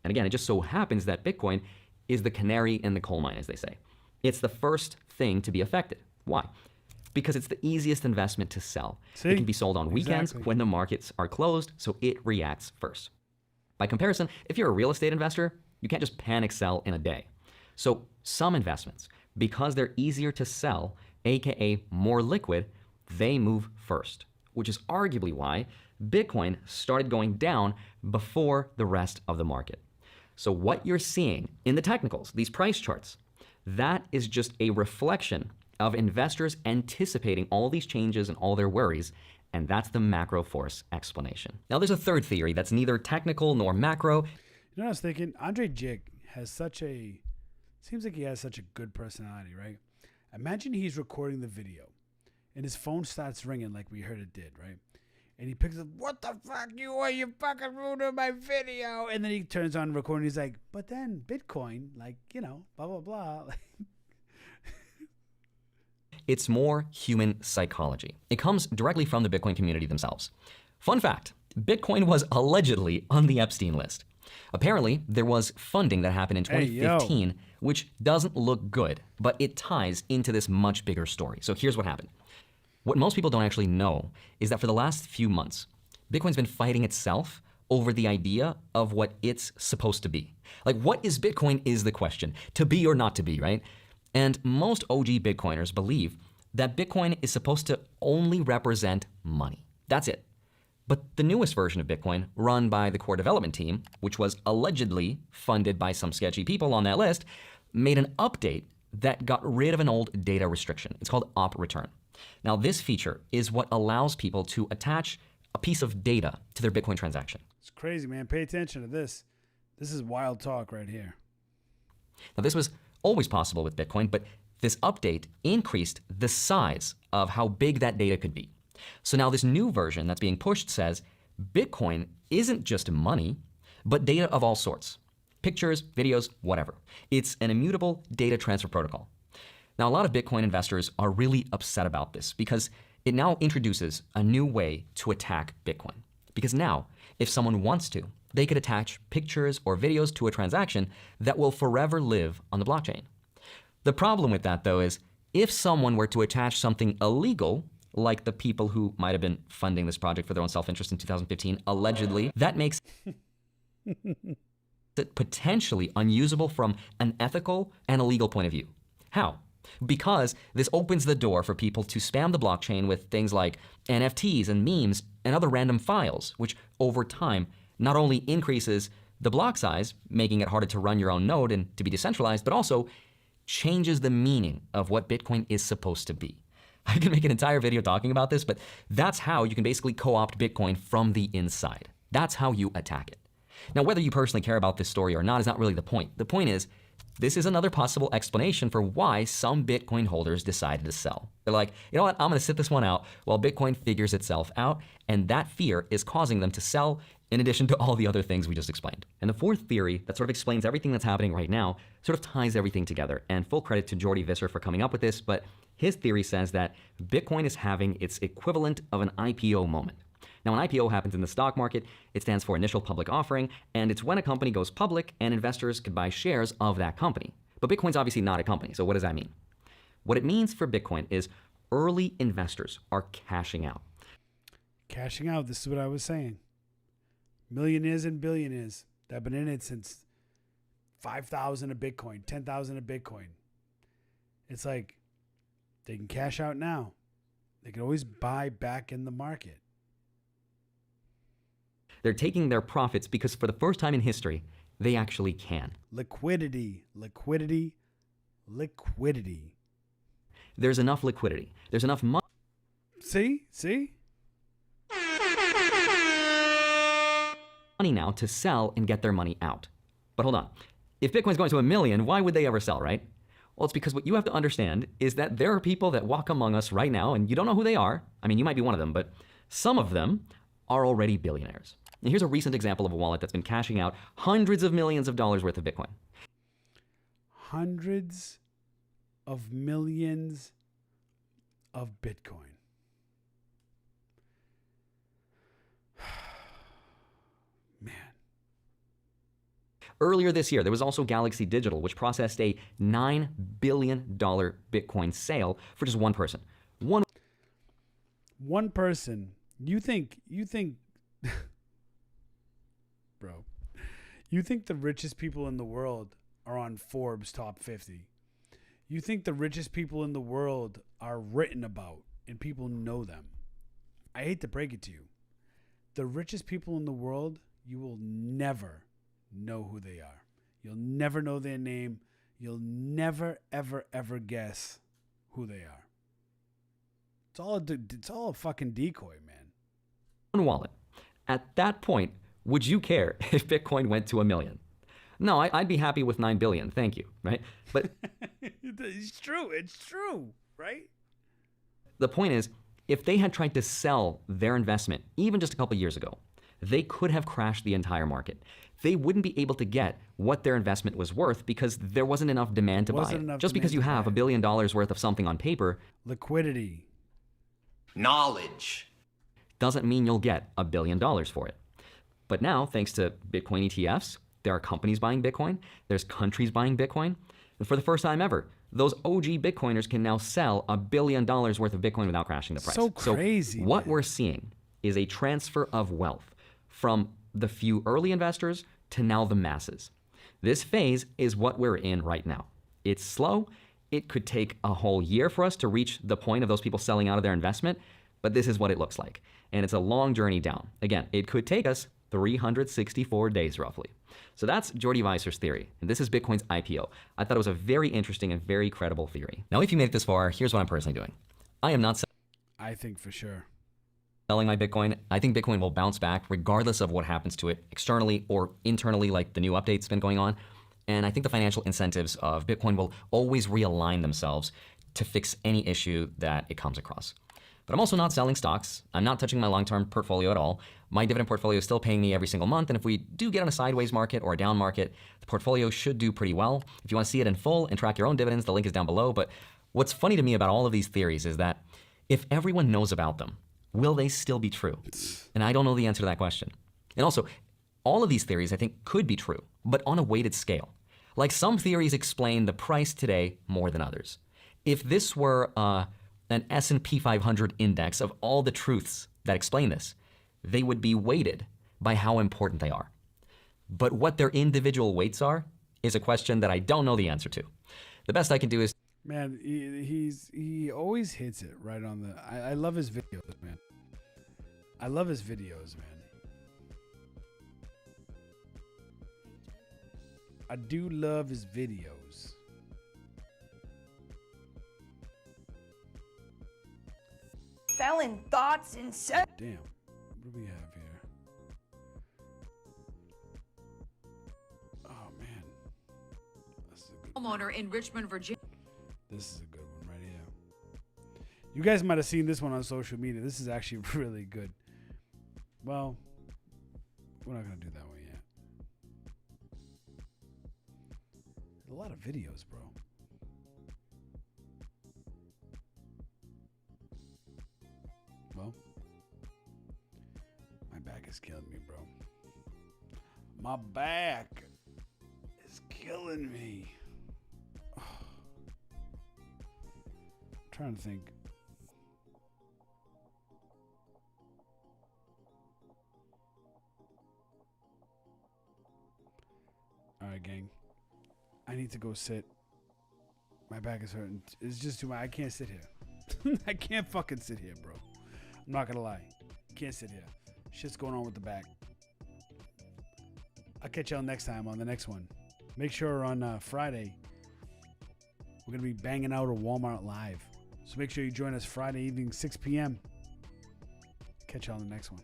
And again, it just so happens that Bitcoin is the canary in the coal mine, as they say. It's the first thing to be affected. Why? Because it's the easiest investment to sell. See? It can be sold on weekends Exactly. when the markets are closed, so it reacts first. By comparison, if you're a real estate investor, you can't just panic sell in a day. So some investments, because they're easier to sell, aka more liquid, they move first, which is arguably why Bitcoin started going down before the rest of the market. So what you're seeing in the technicals, these price charts, that is just a reflection of investors anticipating all these changes and all their worries, and that's the macro force explanation. Now there's a third theory that's neither technical nor macro. You know what I was thinking? Andre Jig has seems like he has such a good personality, right? Imagine he's recording the video and his phone starts ringing like we heard it did, right? And he picks up, what the fuck you are? You fucking ruined my video. And then he turns on recording. He's like, but then Bitcoin, like, you know, blah, blah, blah. It's more human psychology. It comes directly from the Bitcoin community themselves. Fun fact, Bitcoin was allegedly on the Epstein list. Apparently, there was funding that happened in 2015, which doesn't look good, but it ties into this much bigger story. So here's what happened. What most people don't actually know is that for the last few months, Bitcoin's been fighting itself over the idea of what it's supposed to be. Like, what is Bitcoin is the question. To be or not to be, right? And most OG Bitcoiners believe that Bitcoin is supposed to only represent money. That's it. But the newest version of Bitcoin, run by the core development team, which was allegedly funded by some sketchy people on that list, made an update that got rid of an old data restriction. It's called op return. Now, this feature is what allows people to attach a piece of data to their Bitcoin transaction. It's crazy, man. Pay attention to this. This is wild talk right here. Now, this was always possible with Bitcoin, but this update increased the size of how big that data could be. So now this new version that's being pushed says Bitcoin isn't just money, but data of all sorts. Pictures, videos, whatever. It's an immutable data transfer protocol. Now, a lot of Bitcoin investors are really upset about this because it now introduces a new way to attack Bitcoin. Because now, if someone wants to, they could attach pictures or videos to a transaction that will forever live on the blockchain. The problem with that, though, is if someone were to attach something illegal, like the people who might have been funding this project for their own self-interest in 2015, allegedly, that makes it potentially unusable from an ethical and a legal point of view. How? Because this opens the door for people to spam the blockchain with things like NFTs and memes and other random files, which over time not only increases the block size, making it harder to run your own node and to be decentralized, but also changes the meaning of what Bitcoin is supposed to be. I can make an entire video talking about this, but that's how you can basically co-opt Bitcoin from the inside. That's how you attack it. Now, whether you personally care about this story or not is not really the point. The point is, this is another possible explanation for why some Bitcoin holders decided to sell. They're like, you know what, I'm gonna sit this one out while Bitcoin figures itself out, and that fear is causing them to sell in addition to all the other things we just explained. And the fourth theory that sort of explains everything that's happening right now sort of ties everything together, and full credit to Jordy Visser for coming up with this, but his theory says that Bitcoin is having its equivalent of an IPO moment. Now, an IPO happens in the stock market. It stands for initial public offering, and it's when a company goes public and investors could buy shares of that company. But Bitcoin's obviously not a company, so what does that mean? What it means for Bitcoin is early investors are cashing out. Cashing out, this is what I was saying. Millionaires and billionaires that have been in it since 5,000 a Bitcoin, 10,000 a Bitcoin. It's like they can cash out now. They can always buy back in the market. They're taking their profits because for the first time in history, they actually can. Liquidity, liquidity, Liquidity. There's enough liquidity. There's enough money. See? Money now to sell and get their money out. But hold on. If Bitcoin's going to 1 million, why would they ever sell, right? Well, it's because what you have to understand is that there are people that walk among us right now, and you don't know who they are. I mean, you might be one of them, but some of them are already billionaires. And here's a recent example of a wallet that's been cashing out hundreds of millions of dollars worth of Bitcoin. Hundreds of millions of Bitcoin. Earlier this year, there was also Galaxy Digital, which processed a $9 billion Bitcoin sale for just one person. One person. You think, bro, you think the richest people in the world are on Forbes top 50? You think the richest people in the world are written about and people know them? I hate to break it to you. The richest people in the world, you will never know who they are. You'll never know their name. You'll never, ever, ever guess who they are. It's all a fucking decoy, man. One wallet. At that point, would you care if Bitcoin went to 1 million? No, I'd be happy with 9 billion. Thank you. Right? But it's true, right? The point is, if they had tried to sell their investment, even just a couple years ago, they could have crashed the entire market. They wouldn't be able to get what their investment was worth because there wasn't enough demand to buy it. Just because you have $1 billion worth of something on paper, liquidity, knowledge, doesn't mean you'll get $1 billion for it. But now, thanks to Bitcoin ETFs, there are companies buying Bitcoin, there's countries buying Bitcoin, and for the first time ever, those OG Bitcoiners can now sell $1 billion worth of Bitcoin without crashing the price. So crazy. So what we're seeing is a transfer of wealth from the few early investors to now the masses. This phase is what we're in right now. It's slow. It could take a whole year for us to reach the point of those people selling out of their investment, but this is what it looks like. And it's a long journey down. Again, it could take us 364 days roughly. So that's Jordy Weiser's theory, and this is Bitcoin's IPO. I thought it was a very interesting and very credible theory. Now, if you made it this far, here's what I'm personally doing. I am not I think for sure selling my Bitcoin. I think Bitcoin will bounce back regardless of what happens to it externally or internally, like the new updates been going on. And I think the financial incentives of Bitcoin will always realign themselves to fix any issue that it comes across. But I'm also not selling stocks. I'm not touching my long-term portfolio at all. My dividend portfolio is still paying me every single month. And if we do get on a sideways market or a down market, the portfolio should do pretty well. If you want to see it in full and track your own dividends, the link is down below. But what's funny to me about all of these theories is that if everyone knows about them, will they still be true? And I don't know the answer to that question. And also, all of these theories I think could be true, but on a weighted scale. Like some theories explain the price today more than others. If this were an S&P 500 index of all the truths that explain this, they would be weighted by how important they are. But what their individual weights are is a question that I don't know the answer to. The best I can do is... Man, he always hits it right on the... I love his videos, man. I love his videos, man. I do love his videos. Felon thoughts and sex. Damn. What do we have here? Oh, man. Homeowner in Richmond, Virginia. This is a good one right here. You guys might have seen this one on social media. This is actually really good. Well, we're not going to do that one yet. There's a lot of videos, bro. Well, my back is killing me, bro. My back is killing me. I'm trying to think. All right, gang. I need to go sit. My back is hurting. It's just too much. I can't sit here. I can't fucking sit here, bro. I'm not gonna lie. Can't sit here. Shit's going on with the back. I'll catch y'all next time on the next one. Make sure on Friday We're going to be banging out a Walmart live. So make sure you join us Friday evening, 6 p.m. Catch you on the next one.